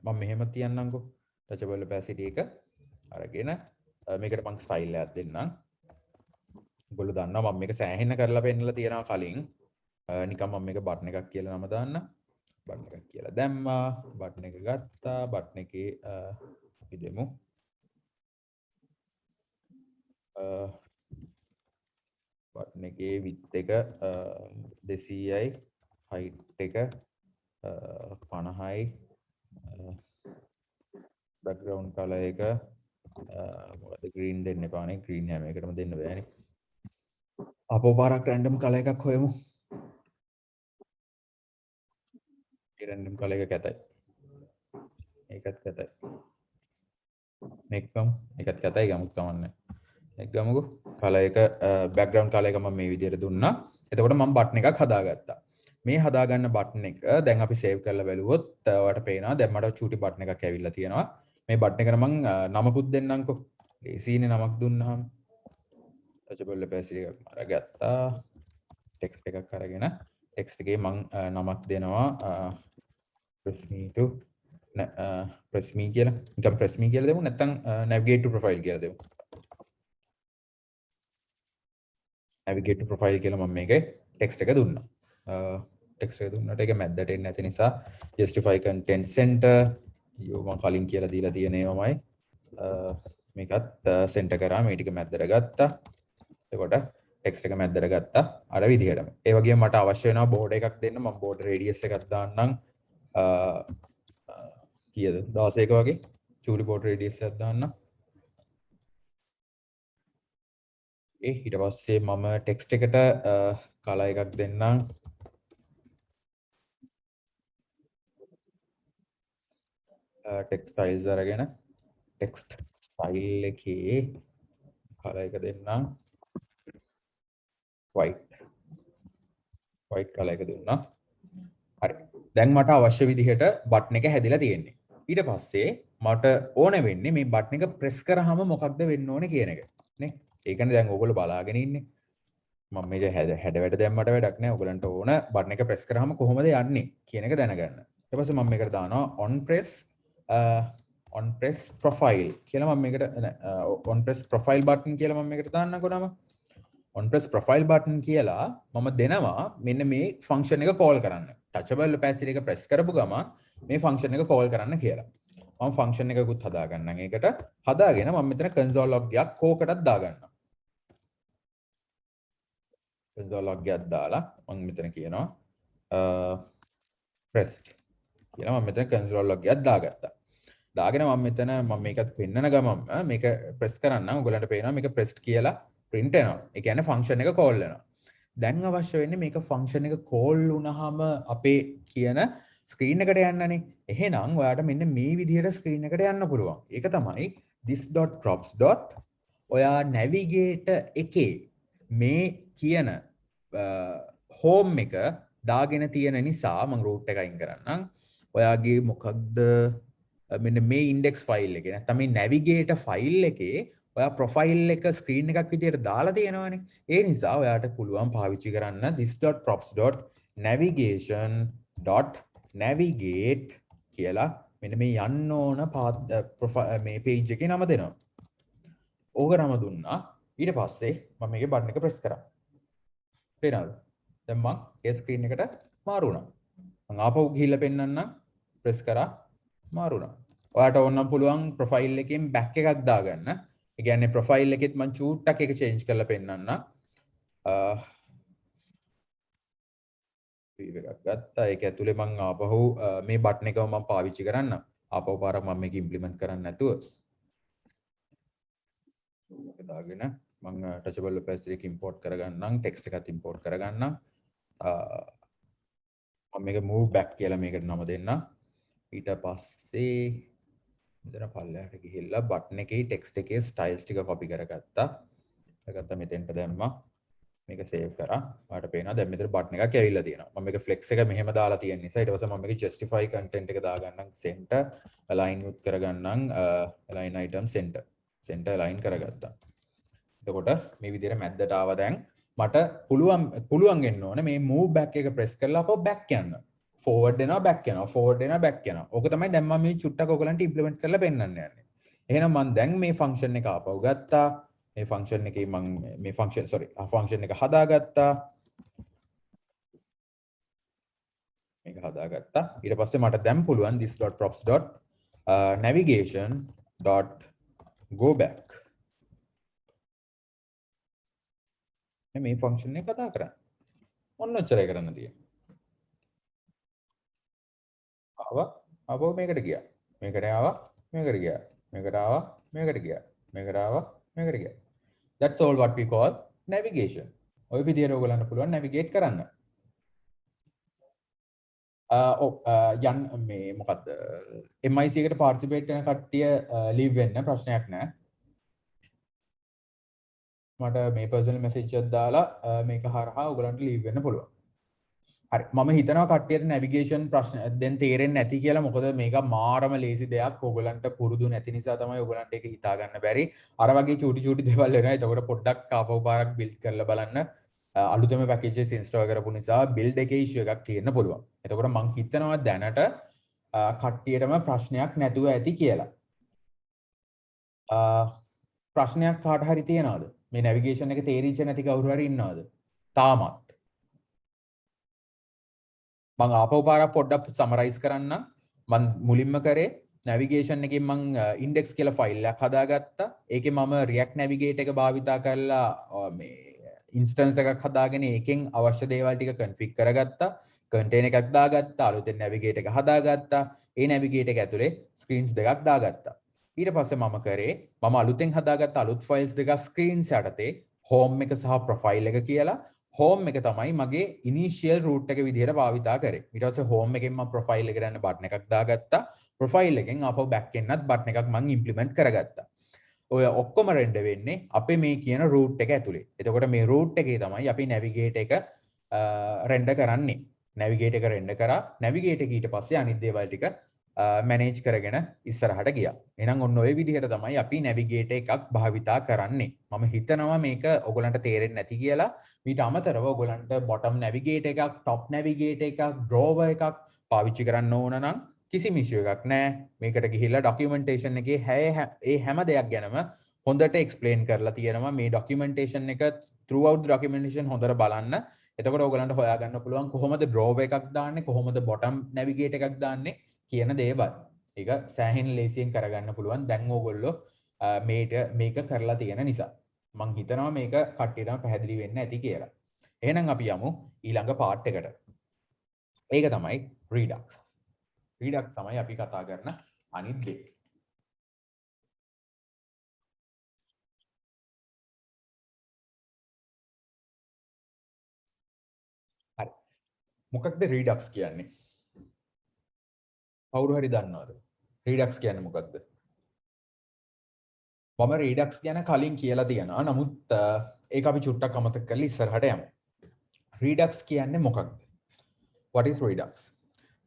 මම මෙහෙම තියන්නම්කෝ. ටචබල් ඔපැසිටි එක අරගෙන මේකට මම ස්ටයිල් එකක් දෙන්නම්. ඔයගොල්ලෝ දන්නවා මම මේක සෑහෙන්න කරලා පෙන්නලා තියෙනවා කලින්. නිකන් මම මේක බටන් එකක් කියලා නම දාන්න. බටන් එකක් කියලා දැම්මා. බටන් එක ගත්තා. බටන් එකේ අපි දෙමු. බටන් එකේ width එක 200යි height එක 50යි background color එක මොකද green දෙන්න එපානේ green හැම එකටම දෙන්න බෑනේ අපෝ පාරක් random color එකක් හොයමු ඒ random color එක කැතයි ඒකත් කැතයි මේකම ඒකත් කැතයි ගමුත් කමන්නේ ඒක ගමුකෝ color එක background color එක මම මේ විදිහට දුන්නා එතකොට මම බටන් එකක් හදාගත්තා මේ හදාගන්න බටන් එක දැන් අපි සේව් කරලා බලුවොත් ඔයාලට පේනවා දැන් මට චූටි බටන් එකක් ඇවිල්ලා තියෙනවා මේ බටන් එකට මම නමකුත් දෙන්නම්කෝ ලේසියිනේ නමක් දුන්නාම touchable opacity එකක් අරගත්තා ටෙක්ස්ට් එකක් අරගෙන ටෙක්ස්ට් එකේ මම නමක් දෙනවා press me to press me කියලා නිකන් press me කියලා දෙමු නැත්නම් navigate to profile කියලා දෙමු navigate to profile කියලා මම මේකේ ටෙක්ස්ට් එක දුන්නා ටෙක්ස්ට් එක දුන්නාට ඒක මැද්දට එන්නේ නැති නිසා justify content center යෝ මම කලින් කියලා දීලා තියෙන ඒවාමයි මේකත් center කරා මේ ටික මැද්දට ගත්තා එතකොට ටෙක්ස්ට් එක මැද්දට ගත්තා අර විදිහටම ඒ වගේම මට අවශ්‍ය වෙනවා බෝඩ් එකක් දෙන්න මම බෝඩ් රේඩියස් එකක් දාන්නම් කීයද 16ක වගේ චූටි බෝඩ් රේඩියස් එකක් දාන්නම් ඊට පස්සේ මම ටෙක්ස්ට් එකට කලර් එකක් දෙන්නම් ටෙක්ස්ට් ස්ටයිල්ස් අරගෙන ටෙක්ස්ට් ස්ටයිල් එකේ කලර් එක දෙන්නම් white color එක දුන්නා හරි දැන් මට අවශ්‍ය විදිහට බටන් එක හැදිලා තියෙන්නේ ඊට පස්සේ මට ඕන වෙන්නේ මේ බටන් එක ප්‍රෙස් කරාම මොකක්ද වෙන්න ඕනේ කියන එක නේ ඒකනේ දැන් ඕගොල්ලෝ බලාගෙන ඉන්නේ මම මේක හැඩ වැඩ දැම්මට වැඩක් නැහැ ඕගලන්ට ඕන බටන් එක ප්‍රෙස් කරාම කොහොමද යන්නේ කියන එක දැනගන්න ඊට පස්සේ මම මේකට දානවා on press profile කියලා මම මේකට on press profile button කියලා මම මේකට දාන්නකෝ නම on press profile button කියලා මම දෙනවා මෙන්න මේ function එක call කරන්න touchable opacity එක press කරපු ගමන් මේ function එක call කරන්න කියලා මම function එකකුත් හදාගන්නම් ඒකට හදාගෙන මම මෙතන console log එකක් කෝකටත් දාගන්නම් console log එකක් දාලා මම මෙතන කියනවා pressed කියලා මම මෙතන console log එකක් දාගත්තා දාගෙන මම මෙතන මම මේකත් පෙන්නන ගමන් මේක press කරන්න ඔයගලන්ට පේනවා මේක pressed කියලා print වෙනවා. ඒ කියන්නේ function එක call වෙනවා. දැන් අවශ්‍ය වෙන්නේ මේක function එක call වුණාම අපේ කියන screen එකට යන්නනේ. එහෙනම් ඔයාලට මෙන්න මේ විදිහට screen එකට යන්න පුළුවන්. ඒක තමයි this.props. ඔයා navigate එකේ මේ කියන home එක දාගෙන තියෙන නිසා මම root එක අයින් කරන්නම්. ඔයාගේ මොකක්ද මෙන්න මේ index file එකේ නැත්නම් මේ navigate file එකේ ඔයා profile එක screen එකක් විදියට දාලා තියෙනවානේ ඒ නිසා ඔයාට පුළුවන් පාවිච්චි කරන්න this.props.navigation.navigate කියලා මෙන්න මේ යන්න ඕන මේ page එකේ නම දෙනවා ඕක නම දුන්නා ඊට පස්සේ මම මේකේ button එක press කරා පේනවද දැන් මම ඒ screen එකට මාරු වුණා මම ආපහු ගිහිල්ලා පෙන්නන්නම් press කරා මාරු වුණා ඔයාට ඕනනම් පුළුවන් profile එකෙන් back එකක් දාගන්න ඒ කියන්නේ profile එකෙත් මම චූට්ටක් එක change කරලා පෙන්නන්න view එකක් ගත්තා ඒක ඇතුලේ මම ආපහු මේ button එකම මම පාවිච්චි කරන්න ආපහු පාරක් මම මේක implement කරන්න නැතුව ඒක දාගෙන මම touchable opacity එක import කරගන්නම් text එකත් import කරගන්නම් මම මේක move back කියලා මේකට නම දෙන්න ඊට පස්සේ මෙතන පල්ලෙහාට ගිහිල්ලා බටන් එකේ ටෙක්ස්ට් එකේ ස්ටයිල්ස් ටික කොපි කරගත්තා. ඒකත් මෙතෙන්ට දැම්මා. මේක සේව් කරා. ඔයාලට පේනවා දැන් මෙතන බටන් එකක් ඇවිල්ලා තියෙනවා. මම මේක ෆ්ලෙක්ස් එක මෙහෙම දාලා තියෙන නිසා ඊට පස්සේ මම මේක justify content එක දාගන්නම් center align with කරගන්නම් align item center align කරගත්තා. එතකොට මේ විදිහට මැද්දට ආවා දැන් මට පුළුවන් වෙන්න ඕනේ මේ move back එක press කරලා අපෝ back යන්න. forward වෙනවා back යනවා forward වෙනවා back යනවා. ඕක තමයි දැන් මම මේ චුට්ටක් ඔයගලන්ට implement කරලා පෙන්නන්න යන්නේ. එහෙනම් මම දැන් මේ function එක ආපහු ගත්තා. මේ function එකේ මම මේ function එක හදාගත්තා. මේක හදාගත්තා. ඊට පස්සේ මට දැන් පුළුවන් this.props.navigation.go back මේ function එක කතා කරන්න. ඔන්න ඔච්චරයි කරන්න තියෙන්නේ. ආවා මේකට ගියා මේකට ආවා මේකට ගියා. මේකට ආවා. මේකට ගියා. මේකට ආවා. මේකට ගියා. That's all what we call navigation. ඔය විදිහට ඔයගලන්ට පුළුවන් navigate කරන්න. යන් මේ මොකක්ද MIC එකට පාර්ටිසිපේට් කරන කට්ටිය ලීව් වෙන්න ප්‍රශ්නයක් නැහැ. මට මේ පර්සනල් මෙසේජ් එකක් දාලා මේක හරහා ඔයගලන්ට ලීව් වෙන්න පුළුවන්. හරි මම හිතනවා කට්ටියට නැවිගේෂන් ප්‍රශ්න දැන් තේරෙන්නේ නැති කියලා. මොකද මේක මාරම ලේසි දෙයක්. ඔයගලන්ට පුරුදු නැති නිසා තමයි ඔයගලන්ට ඒක හිතා ගන්න බැරි. අර වගේ චූටි චූටි දේවල් වෙනවා. ඒකට පොඩ්ඩක් ආපහු පාරක් බිල්ඩ් කරලා බලන්න. අලුතෙම පැකේජස් ඉන්ස්ටෝල් කරපු නිසා බිල්ඩ් එකේ ඉෂුව එකක් තියෙන්න පුළුවන්. එතකොට මම හිතනවා දැනට කට්ටියටම ප්‍රශ්නයක් නැතුව ඇති කියලා. ප්‍රශ්නයක් කාට හරි තියනවද? මේ නැවිගේෂන් එක තේරිච්ච නැති කවුරු හරි ඉන්නවද? තාමත් මං ආපහු පාරක් පොඩ්ඩක් සමරයිස් කරන්න. මං මුලින්ම කරේ නැවිගේෂන් එකෙන් මං ඉන්ඩෙක්ස් කියලා ෆයිල් එකක් හදාගත්තා. ඒකේ මම React Navigate එක භාවිතා කරලා මේ ඉන්ස්ටන්ස් එකක් හදාගෙන ඒකෙන් අවශ්‍ය දේවල් ටික කන්ෆිග් කරගත්තා. කන්ටේනර් එකක් දාගත්තා. අලුතෙන් Navigate එක හදාගත්තා. ඒ Navigate එක ඇතුලේ ස්ක්‍රීන්ස් දෙකක් දාගත්තා. ඊට පස්සේ මම කරේ මම අලුතෙන් හදාගත්ත අලුත් ෆයිල්ස් දෙකක් ස්ක්‍රීන්ස් යටතේ හෝම් එක සහ ප්‍රොෆයිල් එක කියලා හෝම් එක තමයි මගේ ඉනිෂියල් රූට් එක විදිහට භාවිතා කරේ. ඊට පස්සේ හෝම් එකෙන් මම ප්‍රොෆයිල් එකට යන බටන් එකක් දාගත්තා. ප්‍රොෆයිල් එකෙන් ආපහු බෑක් එකෙන්වත් බටන් එකක් මම ඉම්ප්ලිමන්ට් කරගත්තා. ඔය ඔක්කොම රෙන්ඩර් වෙන්නේ අපේ මේ කියන රූට් එක ඇතුලේ. එතකොට මේ රූට් එකේ තමයි අපි නැවිගේට් එක රෙන්ඩර් කරන්නේ. නැවිගේට් එක රෙන්ඩර් කරා. නැවිගේට් එක ඊට පස්සේ අනිත් දේවල් ටික මැනේජ් කරගෙන ඉස්සරහට ගියා. එහෙනම් ඔන්න ඔය විදිහට තමයි අපි නැවිගේටර් එකක් භාවිතා කරන්නේ. මම හිතනවා මේක ඔයගලන්ට තේරෙන්නේ නැති කියලා. ඊට අමතරව ඔයගලන්ට බොටම් නැවිගේටර් එකක්, টপ නැවිගේටර් එකක්, ඩ්‍රෝවර් එකක් පාවිච්චි කරන්න ඕන නම් කිසිම ඉෂුව එකක් නැහැ. මේකට ගිහිල්ලා ඩොකියුමන්ටේෂන් එකේ ඒ හැම දෙයක් ගැනම හොඳට එක්ස්ප්ලেইন කරලා තියෙනවා. මේ ඩොකියුමන්ටේෂන් එක throughout the documentation හොඳට බලන්න. එතකොට ඔයගලන්ට හොයාගන්න පුළුවන් කොහොමද ඩ්‍රෝවර් එකක් දාන්නේ, කොහොමද බොටම් නැවිගේටර් එකක් දාන්නේ කියන දේවල්. ඒක සෑහෙන ලේසියෙන් කරගන්න පුළුවන්. දැන් ඕගොල්ලෝ මේක කරලා තියෙන නිසා. මං හිතනවා මේක කට්ටියටම පැහැදිලි වෙන්න ඇති කියලා. එහෙනම් අපි යමු ඊළඟ පාර්ට් එකට. ඒක තමයි Redux. Redux තමයි අපි කතා කරන අනිත් දේ. හරි. මොකක්ද Redux කියන්නේ? කවුරු හරි දන්නවද? Redux කියන්නේ මොකක්ද? මම Redux ගැන කලින් කියලා තියෙනවා. නමුත් ඒක අපි චුට්ටක් අමතක කරලා ඉස්සරහට යමු. Redux කියන්නේ මොකක්ද? What is Redux?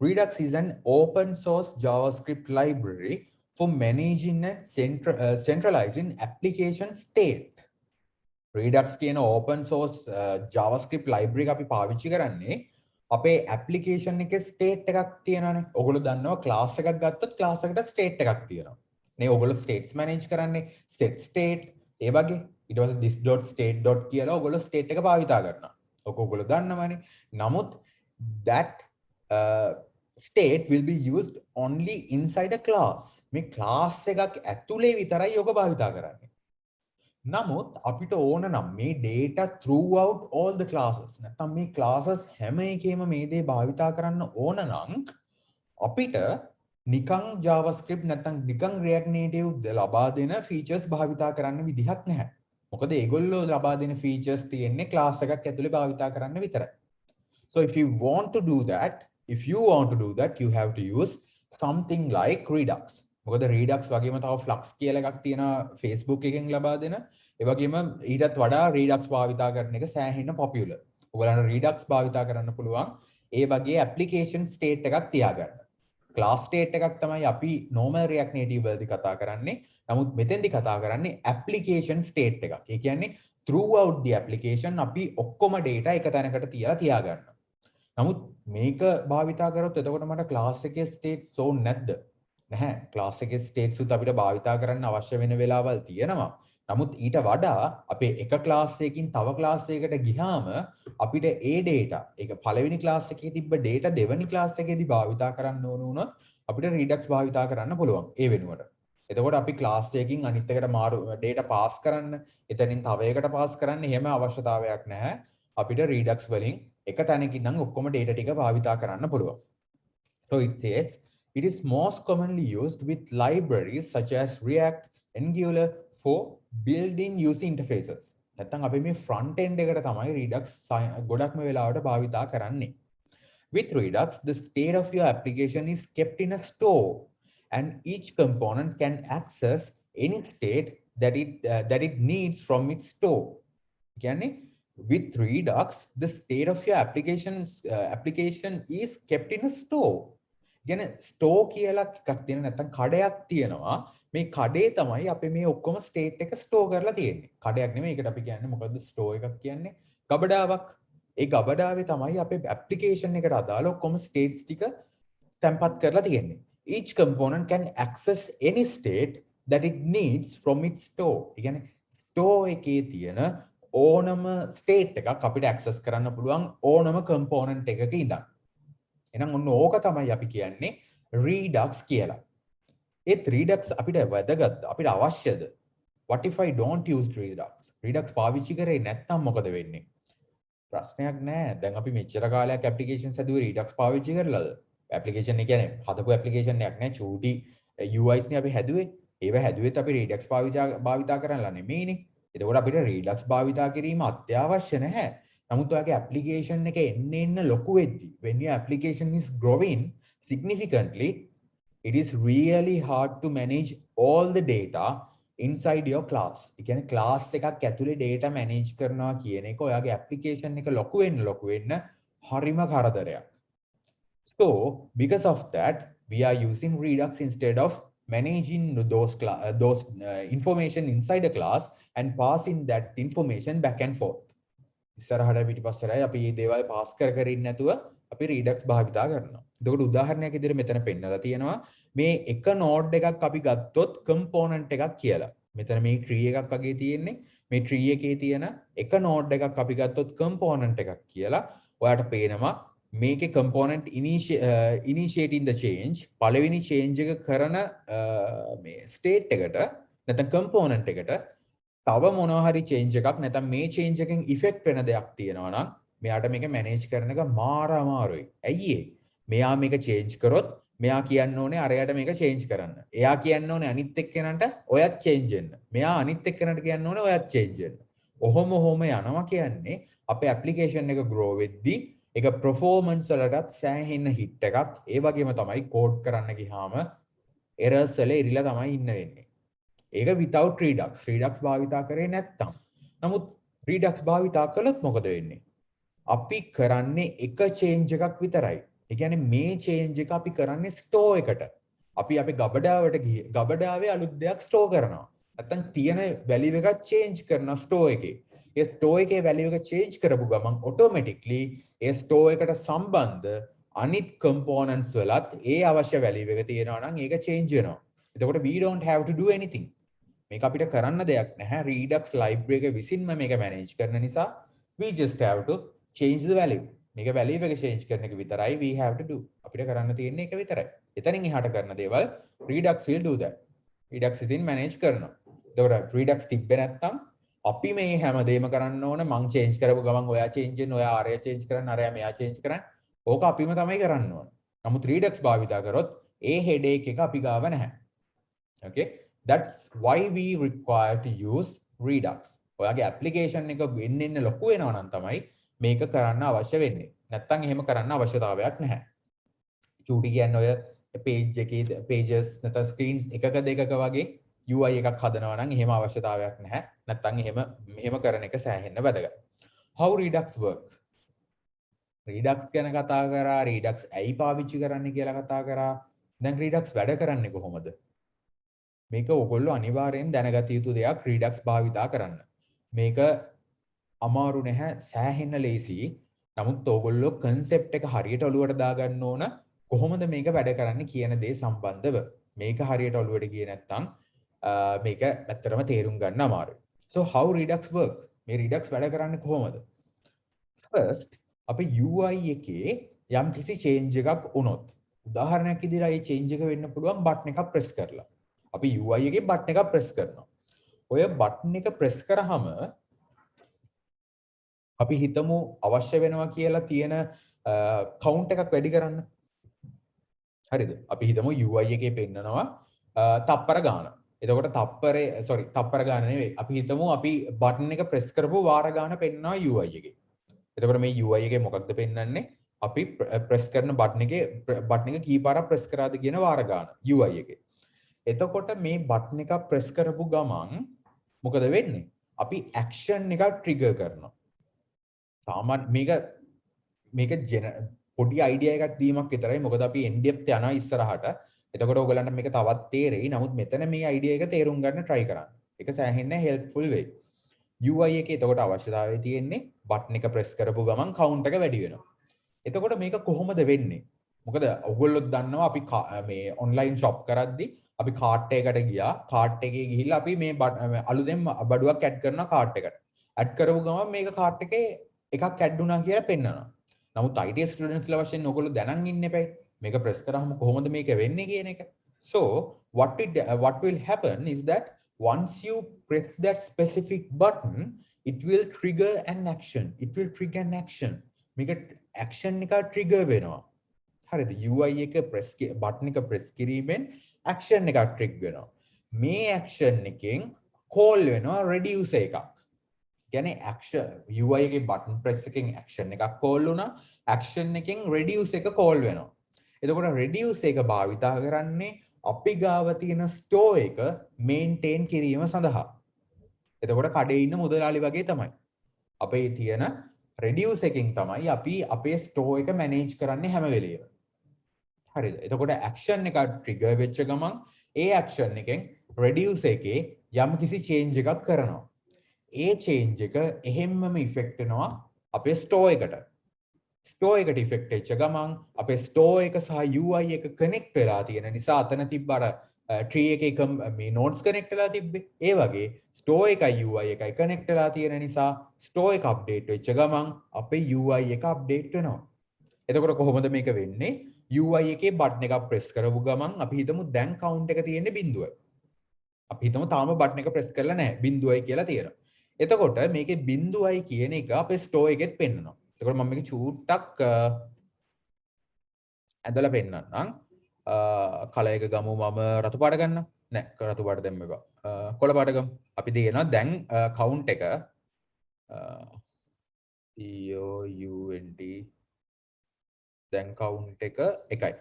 Redux is an open source JavaScript library for managing and centralizing application state. Redux කියන open source JavaScript library එක අපි පාවිච්චි කරන්නේ අපේ application එකේ state එකක් තියෙනවානේ. ඔයගොල්ලෝ දන්නවා class එකක් ගත්තොත් class එකට state එකක් තියෙනවා. නේ ඔයගොල්ලෝ states manage කරන්නේ set state ඒ වගේ. ඊට පස්සේ this.state. කියලා ඔයගොල්ලෝ state එක භාවිතා කරනවා. ඔක ඔයගොල්ලෝ දන්නවනේ. නමුත් that state will be used only inside a class. මේ class එකක් ඇතුලේ විතරයි ඔක භාවිතා කරන්නේ. නමුත් අපිට ඕන නම් මේ data throughout all the classes නැත්නම් මේ classes හැම එකේම මේ දේ භාවිතා කරන්න ඕන නම් අපිට නිකන් JavaScript නැත්නම් නිකන් React Native ලබා දෙන features භාවිතා කරන්න විදිහක් නැහැ. මොකද ඒගොල්ලෝ ලබා දෙන features තියෙන්නේ class එකක් ඇතුලේ භාවිතා කරන්න විතරයි. So if you want to do that, you have to use something like Redux. මොකද Redux වගේම තව Flux කියලා එකක් තියෙනවා Facebook එකෙන් ලබා දෙන. ඒ වගේම ඊටත් වඩා Redux භාවිතා කරන එක සෑහෙන popular. ඔයගලන්ට Redux භාවිතා කරන්න පුළුවන් ඒ වගේ application state එකක් තියාගන්න. class state එකක් තමයි අපි normal React Native වලදී කතා කරන්නේ. නමුත් මෙතෙන්දි කතා කරන්නේ application state එකක්. ඒ කියන්නේ throughout the application අපි ඔක්කොම data එක තැනකට තියාගන්න. නමුත් මේක භාවිතා කරොත් එතකොට මට class එකේ states ඕනේ නැද්ද? නැහැ. class එකේ states උත් අපිට භාවිතා කරන්න අවශ්‍ය වෙන වෙලාවල් තියෙනවා. නමුත් ඊට වඩා අපේ එක class එකකින් තව class එකකට ගියාම අපිට ඒ data, ඒක පළවෙනි class එකේ තිබ්බ data දෙවෙනි class එකේදී භාවිතා කරන්න ඕන වුණොත් අපිට Redux භාවිතා කරන්න පුළුවන් ඒ වෙනුවට. එතකොට අපි class එකකින් අනිත් එකට මාරු data pass කරන්න, එතනින් තව එකකට pass කරන්න එහෙම අවශ්‍යතාවයක් නැහැ. අපිට Redux වලින් එක තැනකින් නම් ඔක්කොම data ටික භාවිතා කරන්න පුළුවන්. So it says It is most commonly used with libraries such as React, Angular for building user interfaces. නැත්නම් අපි මේ front end එකට තමයි Redux ගොඩක්ම වෙලාවට භාවිතා කරන්නේ. With Redux, the state of your application is kept in a store, and each component can access any state that it needs from its store. කියන්නේ with Redux, the state of your application is kept in a store. කියන්නේ store කියලා එකක් තියෙන නැත්නම් කඩයක් තියෙනවා. මේ කඩේ තමයි අපි මේ ඔක්කොම state එක store කරලා තියෙන්නේ. කඩයක් නෙමෙයි ඒකට අපි කියන්නේ මොකද්ද store එකක් කියන්නේ? ගබඩාවක්. ඒ ගබඩාවේ තමයි අපේ application එකට අදාළ ඔක්කොම states ටික තැන්පත් කරලා තියෙන්නේ. Each component can access any state that it needs from its store. ඒ කියන්නේ store එකේ තියෙන ඕනම state එකක් අපිට access කරන්න පුළුවන් ඕනම component එකක ඉඳන්. එහෙනම් ඔන්න ඕක තමයි අපි කියන්නේ Redux කියලා. ඒත් Redux අපිට වැදගත් අපිට අවශ්‍යද? What if I don't use Redux? Redux පාවිච්චි කරේ නැත්නම් මොකද වෙන්නේ? ප්‍රශ්නයක් නෑ. දැන් අපි මෙච්චර කාලයක් applications හදුවේ Redux පාවිච්චි කරලාද? application එක කියන්නේ හදපු application එකක් නෑ. චූටි UIs නේ අපි හැදුවේ. ඒව හැදුවෙත් අපි Redux භාවිතා කරන්නලා නෙමෙයිනේ. එතකොට අපිට Redux භාවිතා කිරීම අත්‍යවශ්‍ය නැහැ. නමුත් ඔයාගේ application එක එන්න ලොකු වෙද්දී when your application is growing significantly, it is really hard to manage all the data inside your class. ඒ කියන්නේ class එකක් ඇතුලේ data manage කරනවා කියන එක ඔයාගේ application එක ලොකු වෙන්න හරිම කරදරයක්. So because of that, we are using Redux instead of managing those information inside a class and passing that information back and forth. ඉස්සරහට පිටිපස්සරයි අපි මේ දේවල් පාස් කර ඉන්න නැතුව අපි Redux භාවිතා කරනවා. එතකොට උදාහරණයක් විදිහට මෙතන පෙන්නලා තියෙනවා මේ එක node එකක් අපි ගත්තොත් component එකක් කියලා. මෙතන මේ tree එකක් වගේ තියෙන්නේ. මේ tree එකේ තියෙන එක node එකක් අපි ගත්තොත් component එකක් කියලා. ඔයාලට පේනවා මේකේ component initiating the change පළවෙනි change එක කරන මේ state එකට නැත්නම් component එකට තව මොනවා හරි change එකක් නැත්නම් මේ change එකෙන් effect වෙන දෙයක් තියෙනවා නම් මෙයාට මේක manage කරන එක මාර අමාරුයි. ඇයි ඒ? මෙයා මේක change කරොත් මෙයා කියන්න ඕනේ අරයට මේක change කරන්න. එයා කියන්න ඕනේ අනිත් එක්කෙනාට ඔයත් change වෙන්න. මෙයා අනිත් එක්කෙනාට කියන්න ඕනේ ඔයත් change වෙන්න. ඔහොම යනවා කියන්නේ අපේ application එක grow වෙද්දී ඒක performance වලටත් සෑහෙන hit එකක්. ඒ වගේම තමයි code කරන්න ගියාම errors වල ඉරිලා තමයි ඉන්න වෙන්නේ. ඒක without Redux. Redux භාවිතා කරේ නැත්තම්. නමුත් Redux භාවිතා කළොත් මොකද වෙන්නේ? අපි කරන්නේ එක change එකක් විතරයි. ඒ කියන්නේ මේ change එක අපි කරන්නේ store එකට. අපි අපේ ගබඩාවේ අලුත් දෙයක් store කරනවා. නැත්තම් තියෙන value එකක් change කරනවා store එකේ. ඒ store එකේ value එක change කරපු ගමන් automatically ඒ store එකට සම්බන්ධ අනිත් components වලත් ඒ අවශ්‍ය value එක තියෙනවා නම් ඒක change වෙනවා. එතකොට we don't have to do anything. මේක අපිට කරන්න දෙයක් නැහැ. Redux library එක විසින්ම මේක manage කරන නිසා we just have to change the value. මේක value එක change කරන එක විතරයි we have to do. අපිට කරන්න තියෙන්නේ ඒක විතරයි. එතනින් එහාට කරන දේවල් Redux will do that. Redux ඉතින් manage කරනවා. එතකොට Redux තිබ්බේ නැත්නම් අපි මේ හැමදේම කරන්න ඕන මං change කරපු ගමන් ඔයා change වෙන ඔයා අරය change කරන්න අරයා මෙයා change කරන්න ඕක අපිම තමයි කරන්න ඕන. නමුත් Redux භාවිතා කරොත් ඒ headache එක අපි ගාව නැහැ. Okay, that's why we require to use Redux. ඔයාගේ application එක වෙන්න ලොකු වෙනවා නම් තමයි මේක කරන්න අවශ්‍ය වෙන්නේ. නැත්තම් එහෙම කරන්න අවශ්‍යතාවයක් නැහැ. චූටි කියන්නේ ඔය page එකේ pages නැත්නම් screens එකක දෙකක වගේ UI එකක් හදනවා නම් එහෙම අවශ්‍යතාවයක් නැහැ. නැත්තම් එහෙම කරන එක සෑහෙන්න වැදගත්. How Redux work? Redux ගැන කතා කරා, Redux ඇයි පාවිච්චි කරන්නේ කියලා කතා කරා. දැන් Redux වැඩ කරන්නේ කොහොමද? මේක ඔයගොල්ලෝ අනිවාර්යෙන් දැනගත යුතු දෙයක් Redux භාවිතා කරන්න. මේක අමාරු නැහැ, සෑහෙන්න ලේසි. නමුත් ඔයගොල්ලෝ concept එක හරියට ඔලුවට දාගන්න ඕන කොහොමද මේක වැඩ කරන්නේ කියන දේ සම්බන්ධව. මේක හරියට ඔලුවට ගියේ නැත්නම් මේක ඇත්තටම තේරුම් ගන්න අමාරුයි. So how Redux work? මේ Redux වැඩ කරන්නේ කොහොමද? First අපි UI එකේ යම් කිසි change එකක් වුණොත් උදාහරණයක් විදිහට ඒ change එක වෙන්න පුළුවන් button එකක් press කරලා. අපි UI එකේ button එකක් press කරනවා. ඔය button එක press කරාම අපි හිතමු අවශ්‍ය වෙනවා කියලා තියෙන count එකක් වැඩි කරන්න. හරිද? අපි හිතමු UI එකේ පෙන්නනවා තප්පර ගාන. එතකොට තප්පර ගාන නෙවෙයි. අපි හිතමු අපි බටන් එක ප්‍රෙස් කරපුව වාර ගාන පෙන්නනවා UI එකේ. එතකොට මේ UI එකේ මොකක්ද පෙන්වන්නේ? අපි ප්‍රෙස් කරන බටන් එක කී පාරක් ප්‍රෙස් කරාද කියන වාර ගාන UI එකේ. එතකොට මේ බටන් එක ප්‍රෙස් කරපු ගමන් මොකද වෙන්නේ? අපි ඇක්ෂන් එකක් ට්‍රිගර් කරනවා. සාමාන්‍ය මේක පොඩි අයිඩියා එකක් දීමක් විතරයි. මොකද අපි in depth යනවා ඉස්සරහට. එතකොට ඔයගලන්ට මේක තවත් තේරෙයි. නමුත් මෙතන මේ අයිඩියා එක තේරුම් ගන්න try කරන්න. ඒක සෑහෙන්න helpful වෙයි. UI එකේ එතකොට අවශ්‍යතාවය තියෙන්නේ බටන් එක ප්‍රෙස් කරපු ගමන් කවුන්ට් එක වැඩි වෙනවා. එතකොට මේක කොහොමද වෙන්නේ? මොකද ඔයගොල්ලෝ දන්නවා අපි මේ online shop කරද්දී අපි කාට් එකකට ගියා. කාට් එකේ ගිහිල්ලා අපි මේ අලුතෙන් බඩුවක් ඇඩ් කරනවා කාට් එකට. ඇඩ් කරපු ගමන් මේක කාට් එකේ එකක් ඇඩ් වුණා කියලා පෙන්නනවා. නමුත් IT ස්ටුඩන්ට්ස්ලා වශයෙන් ඔයගොල්ලෝ දැනන් ඉන්න එපයි. මේක ප්‍රෙස් කරාම කොහොමද මේක වෙන්නේ කියන එක. So what will happen is that once you press that specific button, it will trigger an action. It will trigger an action. මේක action එක trigger වෙනවා. හරිද? UI එක button එක press කිරීමෙන් action එකක් trigger වෙනවා. මේ action එකෙන් call වෙනවා reduce එකක්. කියන්නේ action UI එකේ button press එකෙන් action එකක් call වුණා. action එකෙන් reduce එක call වෙනවා. එතකොට reduce එක භාවිතා කරන්නේ අපි ගාව තියෙන store එක maintain කිරීම සඳහා. එතකොට කඩේ ඉන්න මුදලාලි වගේ තමයි. අපේ තියෙන reduce එකෙන් තමයි අපි අපේ store එක manage කරන්නේ හැම වෙලේම. හරිද? එතකොට action එක trigger වෙච්ච ගමන් ඒ action එකෙන් reduce එකේ යම් කිසි change එකක් කරනවා. ඒ change එක එහෙම්මම effect වෙනවා අපේ store එකට. store එකට effect වෙච්ච ගමන් අපේ store එක සහ UI එක connect වෙලා තියෙන නිසා අතන තිබ්බ අර tree එකේ මේ nodes connect වෙලා තිබ්බේ. ඒ වගේ store එකයි UI එකයි connect වෙලා තියෙන නිසා store එක update වෙච්ච ගමන් අපේ UI එක update වෙනවා. එතකොට කොහොමද මේක වෙන්නේ? UI එකේ බටන් එකක් press කරපු ගමන් අපි හිතමු දැන් count එක තියෙන්නේ 0යි. අපි හිතමු තාම බටන් එක press කරලා නැහැ 0යි කියලා තියෙනවා. එතකොට මේකේ 0යි කියන එක අපේ store එකෙත් පෙන්නනවා. එතකොට මම මේක චූට්ටක් ඇදලා පෙන්නන්නම්. කලර් එක ගමු මම රතු පාට ගන්නම්. නෑ රතු පාට දෙන්න එපා. කොළ පාට ගමු. අපි දෙනවා දැන් count එක COUNT දැන් count එක 1යි.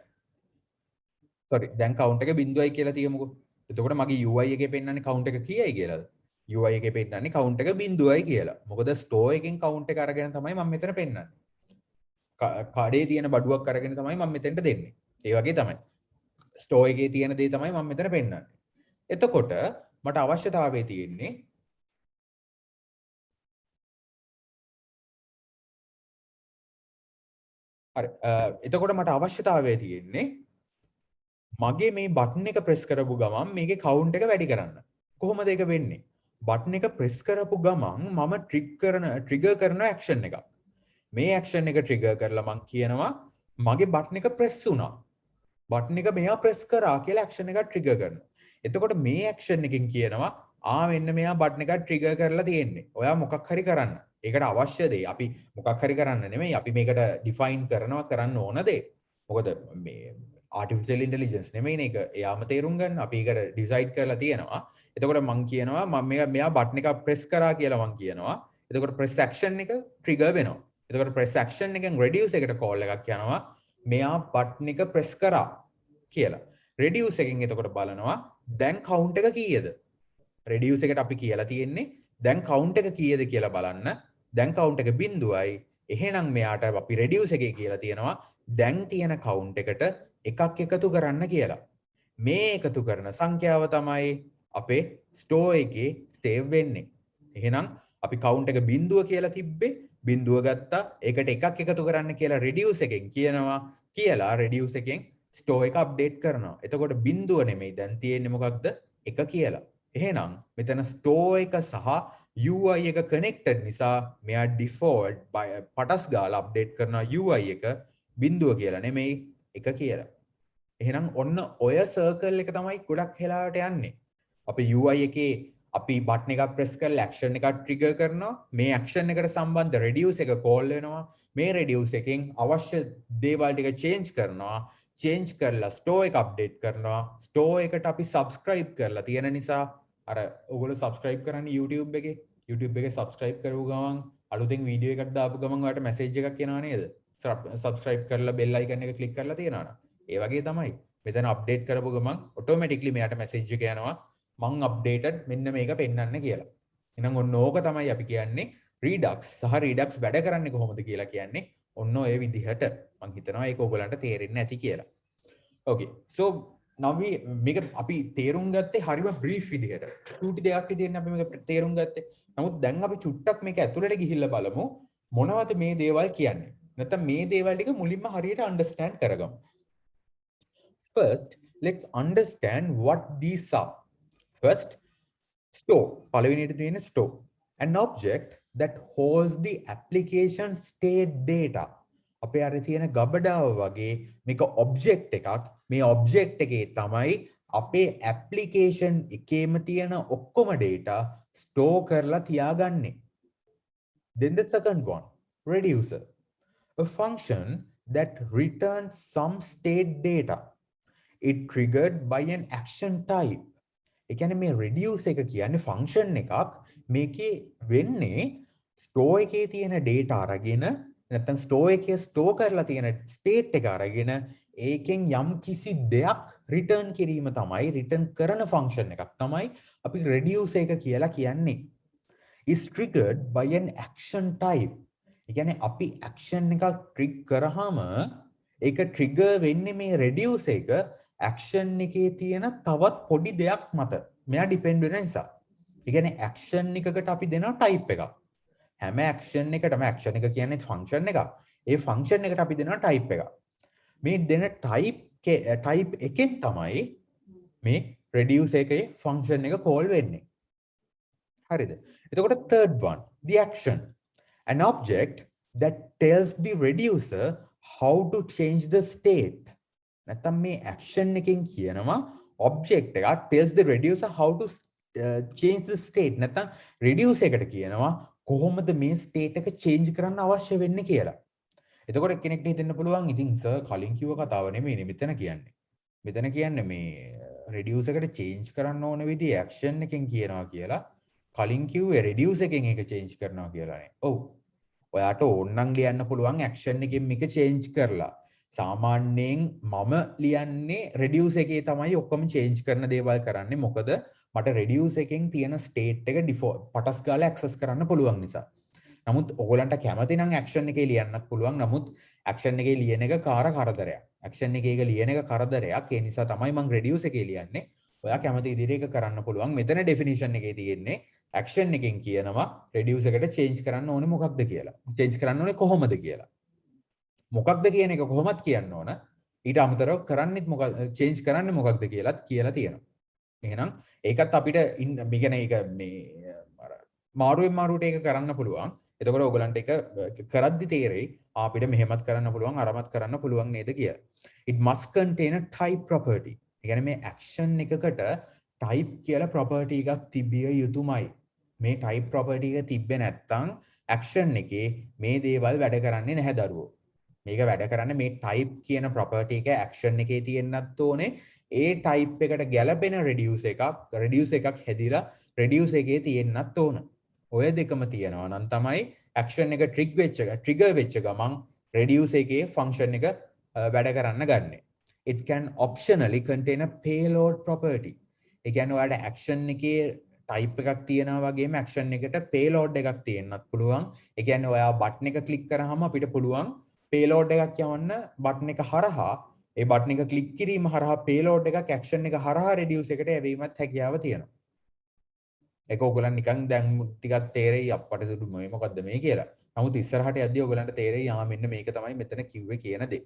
sorry දැන් count එක 0යි කියලා තියමුකෝ. එතකොට මගේ UI එකේ පෙන්නන්නේ count එක කීයයි කියලාද? UI එකේ පෙන්නන්නේ count එක 0යි කියලා. මොකද store එකෙන් count එක අරගෙන තමයි මම මෙතන පෙන්නන්නේ. කඩේ තියෙන බඩුවක් අරගෙන තමයි මම මෙතෙන්ට දෙන්නේ. ඒ වගේ තමයි. store එකේ තියෙන දේ තමයි මම මෙතන පෙන්නන්නේ. එතකොට මට අවශ්‍යතාවය තියෙන්නේ හරි. එතකොට මට අවශ්‍යතාවය තියෙන්නේ මගේ මේ බටන් එක ප්‍රෙස් කරපු ගමන් මේකේ count එක වැඩි කරන්න. කොහොමද ඒක වෙන්නේ? බටන් එක ප්‍රෙස් කරපු ගමන් මම ට්‍රිගර් කරන ඇක්ෂන් එකක්. මේ ඇක්ෂන් එක ට්‍රිගර් කරලා මම කියනවා මගේ බටන් එක ප්‍රෙස් වුණා. බටන් එක මෙයා ප්‍රෙස් කරා කියලා ඇක්ෂන් එකක් ට්‍රිගර් කරනවා. එතකොට මේ ඇක්ෂන් එකෙන් කියනවා මෙන්න මෙයා බටන් එකක් ට්‍රිගර් කරලා තියෙන්නේ. ඔයා මොකක් හරි කරන්න. ඒකට අවශ්‍ය දේ අපි මොකක් හරි කරන්න නෙමෙයි අපි මේකට ඩිෆයින් කරන්න ඕන දේ. මොකද මේ artificial intelligence නෙමෙයි මේක. එයාම තේරුම් ගන්න. අපි ඒකට ඩිසයිඩ් කරලා තියෙනවා. එතකොට මම කියනවා මම මෙයා බටන් එකක් ප්‍රෙස් කරා කියලා මම කියනවා. එතකොට press action එක trigger වෙනවා. එතකොට press action එකෙන් reduce එකට call එකක් යනවා. මෙයා බටන් එක press කරා කියලා. reduce එකෙන් එතකොට බලනවා දැන් count එක කීයද? reduce එකට අපි කියලා තියෙන්නේ දැන් count එක කීයද කියලා බලන්න. දැන් count එක 0යි. එහෙනම් මෙයාට අපි reduce එකේ කියලා තියෙනවා දැන් තියෙන count එකට එකක් එකතු කරන්න කියලා. මේ එකතු කරන සංඛ්‍යාව තමයි අපේ store එකේ save වෙන්නේ. එහෙනම් අපි count එක 0 කියලා තිබ්බේ 0 ගත්තා. ඒකට එකක් එකතු කරන්න කියලා reduce එකෙන් කියනවා. කියලා reduce එකෙන් store එක update කරනවා. එතකොට 0 නෙමෙයි දැන් තියෙන්නේ මොකක්ද? 1 කියලා. එහෙනම් මෙතන store එක සහ UI එක connected නිසා මෙයා default පටස් ගාලා update කරනවා UI එක 0 කියලා නෙමෙයි 1 කියලා. එහෙනම් ඔන්න ඔය circle එක තමයි ගොඩක් වෙලාවට යන්නේ. අපි UI එකේ අපි බටන් එකක් press කරලා action එකක් trigger කරනවා. මේ action එකට සම්බන්ධ reduce එක call වෙනවා. මේ reduce එකෙන් අවශ්‍ය දේවල් ටික change කරනවා. change කරලා store එක update කරනවා. store එකට අපි subscribe කරලා තියෙන නිසා අර ඔයගොල්ලෝ subscribe කරන්නේ YouTube එකේ. YouTube එකේ subscribe කරපු ගමන් අලුතෙන් වීඩියෝ එකක් දාපු ගමන් ඔයාලට message එකක් එනවා නේද? subscribe කරලා bell icon එක click කරලා තියනවා නම්. ඒ වගේ තමයි. මෙතන update කරපු ගමන් automatically මෙයාට message එක යනවා මං updated මෙන්න මේක පෙන්වන්න කියලා. එහෙනම් ඔන්න ඕක තමයි අපි කියන්නේ Redux සහ Redux වැඩ කරන්නේ කොහොමද කියලා කියන්නේ. ඔන්න ඔය විදිහට මං හිතනවා ඒක ඔයගලන්ට තේරෙන්නේ නැති කියලා. Okay. So now මේක අපි තේරුම් ගත්තේ හරිම brief විදිහට. චූටි දෙයක් විදිහට අපි මේක තේරුම් ගත්තේ. නමුත් දැන් අපි චුට්ටක් මේක ඇතුළට ගිහිල්ලා බලමු මොනවද මේ දේවල් කියන්නේ. නැත්නම් මේ දේවල් ටික මුලින්ම හරියට understand කරගමු. First, let's understand what these are. First, store. පළවෙනියට තියෙන store. An object that holds the application state data. අපේ අර තියෙන ගබඩාව වගේ මේක object එකක්. මේ object එකේ තමයි අපේ application එකේම තියෙන ඔක්කොම data store කරලා තියාගන්නේ. Then the second one, reducer. A function that returns some state data. It triggered by an action type. ඒ කියන්නේ මේ reduce එක කියන්නේ function එකක්. මේකේ වෙන්නේ store එකේ තියෙන data අරගෙන නැත්නම් store එකේ store කරලා තියෙන state එක අරගෙන ඒකෙන් යම් කිසි දෙයක් return කිරීම තමයි return කරන function එකක් තමයි අපි reduce එක කියලා කියන්නේ. Is triggered by an action type. ඒ කියන්නේ අපි action එකක් trigger කරාම ඒක trigger වෙන්නේ මේ reduce එක action එකේ තියෙන තවත් පොඩි දෙයක් මත. මෙයා depend වෙන නිසා. ඒ කියන්නේ action එකකට අපි දෙනවා type එකක්. හැම action එකටම action එක කියන්නේ function එකක්. ඒ function එකට අපි දෙනවා type එකක්. මේ දෙන type එකෙන් තමයි මේ reduce එකේ function එක call වෙන්නේ. හරිද? එතකොට third one, the action. An object that tells the reducer how to change the state. නැත්නම් මේ action එකෙන් කියනවා object එකක් tells the reducer how to change the state. නැත්නම් reduce එකට කියනවා කොහොමද මේ state එක change කරන්න අවශ්‍ය වෙන්නේ කියලා. එතකොට කෙනෙක්ට හිතෙන්න පුළුවන් ඉතින් සර් කලින් කිව්ව කතාව නෙමෙයි මෙතන කියන්නේ. මෙතන කියන්නේ මේ reduce එකට change කරන්න ඕන විදිහ action එකෙන් කියනවා කියලා. කලින් කිව්වේ reduce එකෙන් ඒක change කරනවා කියලානේ. ඔව්. ඔයාට ඕනනම් ලියන්න පුළුවන් action එකෙන් මේක change කරලා. සාමාන්‍යයෙන් මම ලියන්නේ reduce එකේ තමයි ඔක්කොම change කරන දේවල් කරන්නේ. මොකද මට reduce එකෙන් තියෙන state එක default පටස් ගාලා access කරන්න පුළුවන් නිසා. නමුත් ඔයගලන්ට කැමති නම් action එකේ ලියන්නත් පුළුවන්. නමුත් action එකේ ලියන එක කරදරයක්. action එකේ ලියන එක කරදරයක්. ඒ නිසා තමයි මම reduce එකේ ලියන්නේ. ඔයා කැමති විදිහට ඒක කරන්න පුළුවන්. මෙතන definition එකේ තියෙන්නේ action එකෙන් කියනවා reduce එකට change කරන්න ඕනේ මොකක්ද කියලා. change කරන්න ඕනේ කොහොමද කියලා. මොකක්ද කියන එක කොහොමද කියන්න ඕන. ඊට අමතරව කරන්නෙත් මොකක්ද change කරන්නේ මොකක්ද කියලාත් කියලා තියෙනවා. එහෙනම් ඒකත් අපිට මේ කියන්නේ ඒක මේ අර මාරුවෙන් මාරුවට ඒක කරන්න පුළුවන්. එතකොට ඔයගලන්ට ඒක කරද්දි තේරෙයි අපිට මෙහෙමත් කරන්න පුළුවන් අරමත් කරන්න පුළුවන් නේද කියලා. It must contain a type property. ඒ කියන්නේ මේ action එකකට type කියලා property එකක් තිබිය යුතුමයි. මේ type property එක තිබ්බේ නැත්නම් action එකේ මේ දේවල් වැඩ කරන්නේ නැහැ දරුවෝ. මේක වැඩ කරන්නේ මේ type කියන property එක action එකේ තියෙන්නත් ඕනේ. ඒ type එකට ගැලපෙන reduce එකක් හැදිලා reduce එකේ තියෙන්නත් ඕන. ඔය දෙකම තියෙනවා නම් තමයි action එක trigger වෙච්ච ගමන් reduce එකේ function එක වැඩ කරන්න ගන්නෙ. It can optionally contain a payload property. ඒ කියන්නේ ඔයාලට action එකේ type එකක් තියෙනවා වගේම action එකට payload එකක් තියෙන්නත් පුළුවන්. ඒ කියන්නේ ඔයා button එක click කරාම අපිට පුළුවන් payload එකක් යවන්න button එක හරහා ඒ button එක click කිරීම හරහා payload එකක් action එක හරහා reduce එකට යැවීමත් හැකියාව තියෙනවා. ඒක ඔයගොල්ලන් නිකන් දැන් ටිකක් තේරෙයි අපට සුදු මොකද්ද මේ කියලා. නමුත් ඉස්සරහට යද්දී ඔයගොල්ලන්ට තේරෙයි මෙන්න මේක තමයි මෙතන කිව්වේ කියන දේ.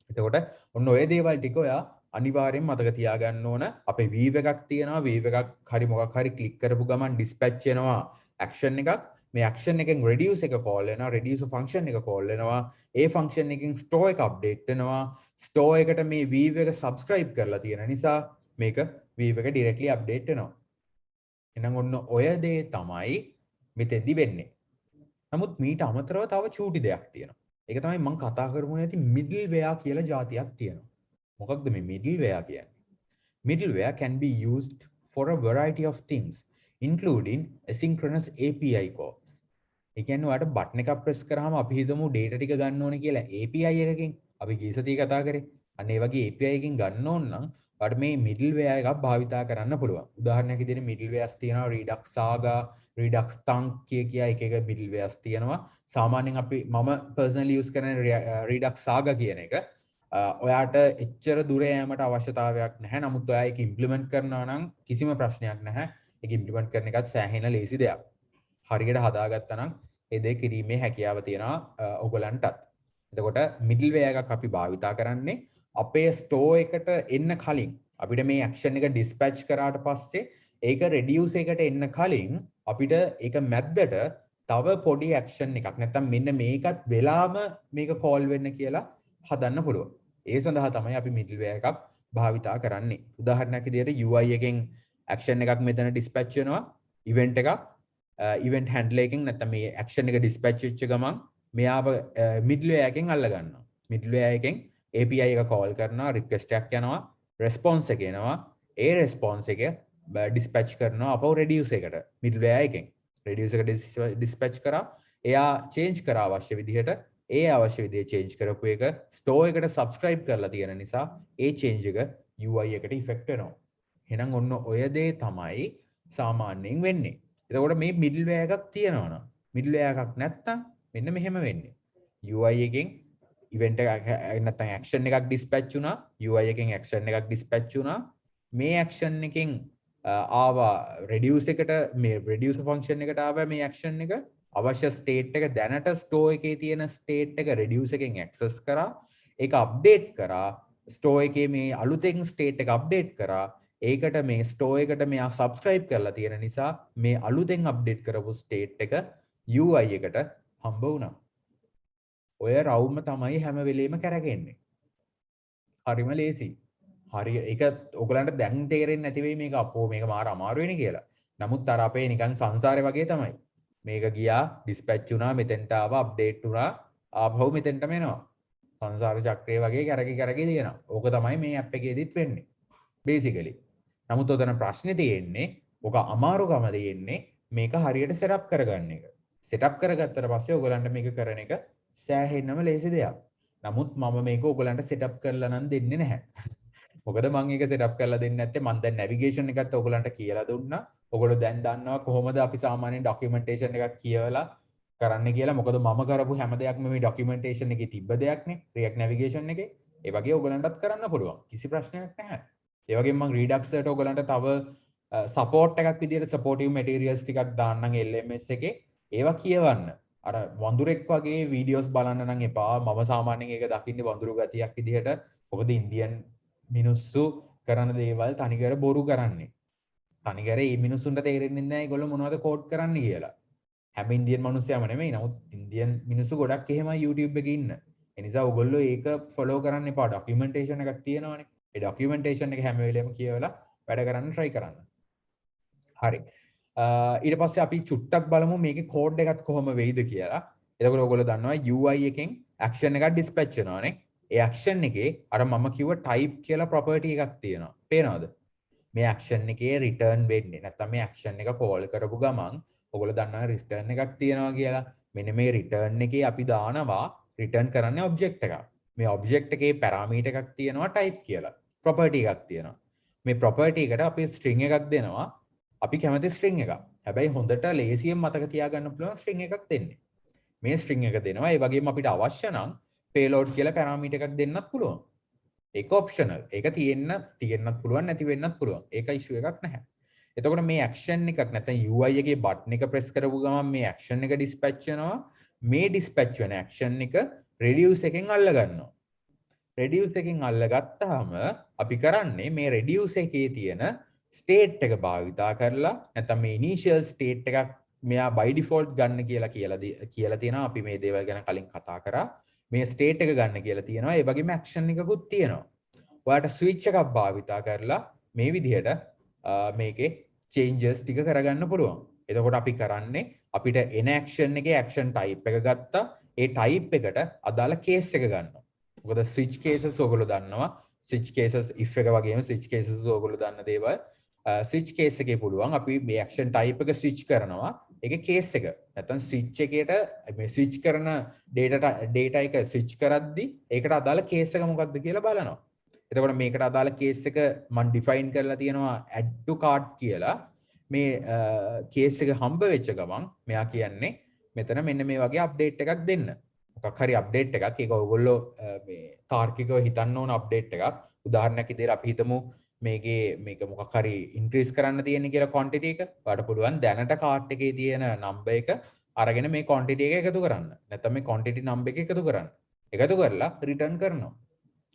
එතකොට ඔන්න ඔය දේවල් ටික ඔයා අනිවාර්යෙන් මතක තියාගන්න ඕන. අපේ view එකක් තියෙනවා. view එකක් හරි මොකක් හරි click කරපු ගමන් dispatch වෙනවා action එකක්. මේ action එකෙන් reduce එක call වෙනවා. reduce function එක call වෙනවා. ඒ function එකෙන් store එක update වෙනවා. store එකට මේ view එක subscribe කරලා තියෙන නිසා මේක view එක directly update වෙනවා. එහෙනම් ඔන්න ඔය දේ තමයි මෙතෙන්දි වෙන්නේ. නමුත් මීට අමතරව තව චූටි දෙයක් තියෙනවා. ඒක තමයි මම කතා කරමු නැති middleware කියලා જાතියක් තියෙනවා. මොකක්ද මේ middleware කියන්නේ? Middleware can be used for a variety of things, including asynchronous API calls. ඒ කියන්නේ ඔයාලට බටන් එකක් ප්‍රෙස් කරාම අපි හිතමු data ටික ගන්න ඕනේ කියලා API එකකින්. අපි ගිය සතියේ කතා කරේ. අන්න ඒ වගේ API එකකින් ගන්න ඕන නම් ඔයාලට මේ middleware එකක් භාවිතා කරන්න පුළුවන්. උදාහරණයක් විදිහට middlewares තියෙනවා Redux Saga, Redux Thunk කිය එක middlewares තියෙනවා. සාමාන්‍යයෙන් මම personally use කරන Redux Saga කියන එක ඔයාට එච්චර දුර යෑමට අවශ්‍යතාවයක් නැහැ. නමුත් ඔයා ඒක ඉම්ප්ලිමන්ට් කරනවා නම් කිසිම ප්‍රශ්නයක් නැහැ. ඒක ඉම්ප්ලිමන්ට් කරන එකත් සෑහෙන ලේසි දෙයක්. හරියට හදාගත්තා නම් ඒ දේ කිරීමේ හැකියාව තියෙනවා ඔයගලන්ටත්. එතකොට middleware එකක් අපි භාවිතා කරන්නේ අපේ store එකට එන්න කලින් අපිට මේ action එක dispatch කරාට පස්සේ ඒක reduce එකට එන්න කලින් අපිට ඒක මැද්දට තව පොඩි action එකක් නැත්තම් මෙන්න මේකත් වෙලාම මේක call වෙන්න කියලා හදන්න පුළුවන්. ඒ සඳහා තමයි අපි middleware එකක් භාවිතා කරන්නේ. උදාහරණයක් විදිහට UI එකෙන් action එකක් මෙතන dispatch වෙනවා event එකක් event handler එකෙන් නැත්නම් මේ action එක dispatch වෙච්ච ගමන් මෙයාව middleware එකෙන් අල්ල ගන්නවා. middleware එකෙන් API එක call කරනවා, request එකක් යනවා, response එක එනවා. ඒ response එක dispatch කරනවා අපව reduce එකට middleware එකෙන්. reduce එකට dispatch කරා එයා change කරා අවශ්‍ය විදිහට ඒ අවශ්‍ය විදිහේ change කරපු එක store එකට subscribe කරලා තියෙන නිසා ඒ change එක UI එකට effect වෙනවා. එහෙනම් ඔන්න ඔය දේ තමයි සාමාන්‍යයෙන් වෙන්නේ. එතකොට මේ middleware එකක් තියෙනවා නම් middleware එකක් නැත්තම් මෙන්න මෙහෙම වෙන්නේ. UI එකෙන් event එකක් නැත්තම් action එකක් dispatch වුණා. UI එකෙන් action එකක් dispatch වුණා. මේ action එකෙන් ආවා reduce එකට මේ reduce function එකට ආවා මේ action එක අවශ්‍ය state එක දැනට store එකේ තියෙන state එක reduce එකෙන් access කරා. ඒක update කරා. store එකේ මේ අලුතෙන් state එක update කරා. ඒකට මේ store එකට මෙයා subscribe කරලා තියෙන නිසා මේ අලුතෙන් update කරපු state එක UI එකට හම්බ වුණා. ඔය රවුම තමයි හැම වෙලෙම කරගෙන්නේ. හරිම ලේසි. හරි ඒක ඔයගලන්ට දැන් තේරෙන්නේ නැති වෙයි මේක අපෝ මේක මාර අමාරු වෙන්නේ කියලා. නමුත් අර අපේ නිකන් සංසාරේ වගේ තමයි. මේක ගියා dispatch වුණා මෙතෙන්ට ආවා update වුණා ආපහු මෙතෙන්ටම එනවා. සංසාර චක්‍රය වගේ කරකි දිනනවා. ඕක තමයි මේ app එකේදීත් වෙන්නේ. basically. නමුත් උතන ප්‍රශ්නේ තියෙන්නේ ඔක අමාරුකම තියෙන්නේ මේක හරියට setup කරගන්න එක. setup කරගත්තට පස්සේ ඔයගලන්ට මේක කරන එක සෑහෙන්නම ලේසි දෙයක්. නමුත් මම මේක ඔයගලන්ට setup කරලා නම් දෙන්නේ නැහැ. මොකද මම ඒක setup කරලා දෙන්නේ නැත්තේ මම දැන් navigation එකත් ඔයගලන්ට කියලා දුන්නා. ඔයගොල්ලෝ දැන් දන්නවා කොහොමද අපි සාමාන්‍යයෙන් documentation එකක් කියවලා කරන්න කියලා. මොකද මම කරපු හැම දෙයක්ම මේ documentation එකේ තිබ්බ දෙයක්නේ. React navigation එකේ. ඒ වගේ ඔයගලන්ටත් කරන්න පුළුවන්. කිසි ප්‍රශ්නයක් නැහැ. ඒ වගේම මම Redux එකට ඔයගලන්ට තව support එකක් විදිහට supportive materials ටිකක් දාන්නම් LMS එකේ. ඒවා කියවන්න. අර වඳුරෙක් වගේ වීඩියෝස් බලන්න නම් එපා. මම සාමාන්‍යයෙන් ඒක දකින්නේ වඳුරු ගතියක් විදිහට. මොකද ඉන්දියන් මිනිස්සු කරන දේවල් තනිකර බොරු කරන්නේ. තනිකර මේ මිනිස්සුන්ට තේරෙන්නේ නැහැ ඒගොල්ලෝ මොනවද කෝඩ් කරන්නේ කියලා. හැම ඉන්දියන් මිනිස්සුයම නෙමෙයි. නමුත් ඉන්දියන් මිනිස්සු ගොඩක් එහෙමයි YouTube එකේ ඉන්න. ඒ නිසා ඔයගොල්ලෝ ඒක ෆලෝ කරන්න එපා. ඩොකියුමන්ටේෂන් එකක් තියෙනවනේ. ඒ ඩොකියුමන්ටේෂන් එක හැම වෙලේම කියවලා වැඩ කරන්න try කරන්න. හරි. ඊට පස්සේ අපි චුට්ටක් බලමු මේකේ කෝඩ් එකත් කොහොම වෙයිද කියලා. එතකොට ඔයගොල්ලෝ දන්නවා UI එකෙන් action එකක් dispatch වෙනවානේ. ඒ action එකේ අර මම කිව්ව type කියලා property එකක් තියෙනවා. පේනවද? මේ action එකේ return වෙන්නේ. නැත්නම් මේ action එක call කරපු ගමන් ඔයගොල්ලෝ දන්නවා return එකක් තියෙනවා කියලා. මෙන්න මේ return එකේ අපි දානවා return කරන්නේ object එකක්. මේ object එකේ parameter එකක් තියෙනවා type කියලා. property එකක් තියෙනවා. මේ property එකට අපි string එකක් දෙනවා. අපි කැමති string එකක්. හැබැයි හොඳට ලේසියෙන් මතක තියාගන්න පුළුවන් string එකක් දෙන්නේ. මේ string එක දෙනවා. ඒ වගේම අපිට අවශ්‍ය නම් payload කියලා parameter එකක් දෙන්නත් පුළුවන්. ඒක optional. ඒක තියෙන්නත් පුළුවන් නැති වෙන්නත් පුළුවන්. ඒක issue එකක් නැහැ. එතකොට මේ action එකක් නැත්නම් UI එකේ button එක press කරපු ගමන් මේ action එක dispatch වෙනවා. මේ dispatch වෙන action එක reduce එකෙන් අල්ල ගන්නවා. reduce එකෙන් අල්ලගත්තාම අපි කරන්නේ මේ reduce එකේ තියෙන state එක භාවිතා කරලා නැත්නම් මේ initial state එකක් මෙයා by default ගන්න කියලා තියෙනවා. අපි මේ දේවල් ගැන කලින් කතා කරා. මේ state එක ගන්න කියලා තියෙනවා. ඒ වගේම action එකකුත් තියෙනවා. ඔයාලට switch එකක් භාවිතා කරලා මේ විදිහට මේකේ changes ටික කරගන්න පුළුවන්. එතකොට අපි කරන්නේ අපිට එන action එකේ action type එක ගත්තා. ඒ ටයිප් එකට අදාළ කේස් එක ගන්නවා. මොකද ස්විච් කේසස් ඔයගොල්ලෝ දන්නවා. ස්විච් කේසස් if එක වගේම ස්විච් කේසස් ඔයගොල්ලෝ දන්න දේවල්. ස්විච් කේස් එකේ පුළුවන් අපි මේ ඇක්ෂන් ටයිප් එක ස්විච් කරනවා. ඒකේ කේස් එක. නැත්නම් ස්විච් එකේට මේ ස්විච් කරන data එක ස්විච් කරද්දි ඒකට අදාළ කේස් එක මොකක්ද කියලා බලනවා. එතකොට මේකට අදාළ කේස් එක මම ඩිෆයින් කරලා තියෙනවා add to cart කියලා. මේ කේස් එක හම්බ වෙච්ච ගමන් මෙයා කියන්නේ මෙතන මෙන්න මේ වගේ අප්ඩේට් එකක් දෙන්න. මොකක් හරි අප්ඩේට් එකක් ඒක ඔයගොල්ලෝ මේ තාර්කිකව හිතන්න ඕන අප්ඩේට් එකක්. උදාහරණයක් විදිහට අපි හිතමු මේක මොකක් හරි ඉන්ක්‍රීස් කරන්න තියෙන කියලා quantity එක. ඔයාලට පුළුවන් දැනට කාර්ට් එකේ තියෙන number එක අරගෙන මේ quantity එක එකතු කරන්න. නැත්නම් මේ quantity number එක එකතු කරන්න. එකතු කරලා return කරනවා.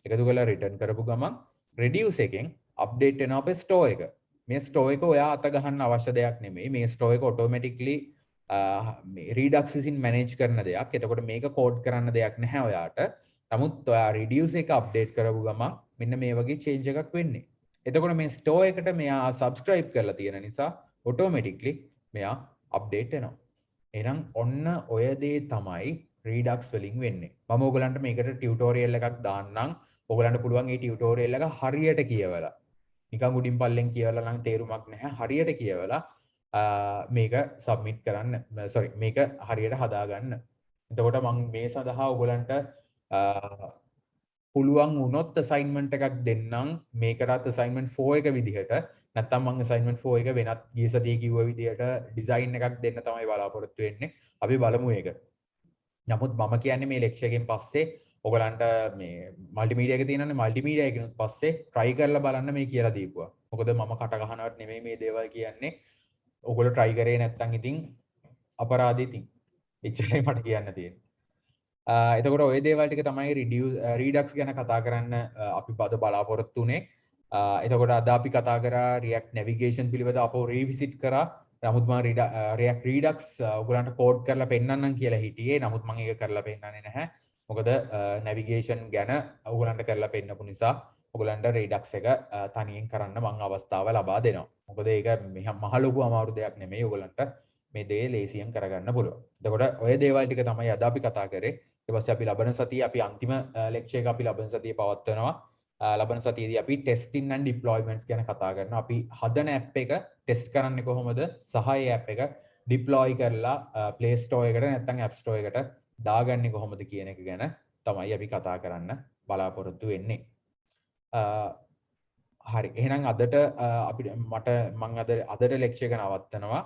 එකතු කරලා return කරපු ගමන් reduce එකෙන් update වෙනවා අපේ store එක. මේ store එක ඔයා අත ගහන්න අවශ්‍ය දෙයක් නෙමෙයි. මේ store එක automatically Redux විසින් manage කරන දෙයක්. එතකොට මේක code කරන්න දෙයක් නැහැ ඔයාට. නමුත් ඔයා reduce එක update කරපු ගමන් මෙන්න මේ වගේ change එකක් වෙන්නේ. එතකොට මේ store එකට මෙයා subscribe කරලා තියෙන නිසා automatically මෙයා update වෙනවා. එහෙනම් ඔන්න ඔය දේ තමයි Redux වලින් වෙන්නේ. මම ඔයගලන්ට මේකට tutorial එකක් දාන්නම්. ඔයගලන්ට පුළුවන් මේ tutorial එක හරියට කියවලා. නිකන් උඩින් පල්ලෙන් කියවලා නම් තේරුමක් නැහැ. හරියට කියවලා මේක submit කරන්න. sorry මේක හරියට හදාගන්න. එතකොට මම මේ සඳහා ඔයගලන්ට පුළුවන් වුණොත් assignment එකක් දෙන්නම්. මේකටත් assignment 4 එක විදිහට. නැත්තම් මම assignment 4 එක වෙනත් ගිය සතියේ කිව්ව විදිහට design එකක් දෙන්න තමයි බලාපොරොත්තු වෙන්නේ. අපි බලමු ඒක. නමුත් මම කියන්නේ මේ lecture එකෙන් පස්සේ ඔයගලන්ට මේ මල්ටිමීඩියා එක තියෙනනේ මල්ටිමීඩියා එකෙන් පස්සේ try කරලා බලන්න මේ කියලා දීපුවා. මොකද මම කට ගහනවත් නෙමෙයි මේ දේවල් කියන්නේ. ඔයගොල්ලෝ try කරේ නැත්නම් ඉතින් අපරාධي ඉතින්. එච්චරයි මට කියන්න තියෙන්නේ. එතකොට ওই දේවල් ටික තමයි Redux ගැන කතා කරන්න අපි බලාපොරොත්තු වෙන්නේ. එතකොට අද අපි කතා කරා React navigation පිළිබඳව අපෝ revisit කරා. නමුත් මම React Redux ඔයගලන්ට කෝඩ් කරලා පෙන්නන්නම් කියලා හිටියේ. නමුත් මම ඒක කරලා පෙන්නන්නේ නැහැ. මොකද navigation ගැන ඔයගලන්ට කරලා පෙන්නපු නිසා ඔයගලන්ට Redux එක තනියෙන් කරන්න මම අවස්ථාව ලබා දෙනවා. මොකද ඒක මහ ලොකු අමාරු දෙයක් නෙමෙයි. ඔයගලන්ට මේ දේ ලේසියෙන් කරගන්න පුළුවන්. එතකොට ඔය දේවල් ටික තමයි අද අපි කතා කරේ. ඊට පස්සේ අපි ලබන සතියේ අපි අන්තිම ලෙක්චර් එක අපි ලබන සතියේ පවත්වනවා. ලබන සතියේදී අපි testing and deployments ගැන කතා කරනවා. අපි හදන app එක test කරන්නේ කොහොමද? සහ ඒ app එක deploy කරලා Play Store එකට නැත්නම් App Store එකට දාගන්නේ කොහොමද කියන එක ගැන තමයි අපි කතා කරන්න බලාපොරොත්තු වෙන්නේ. හරි. එහෙනම් අදට අපිට මම අදට ලෙක්චර් එක නවත්තනවා.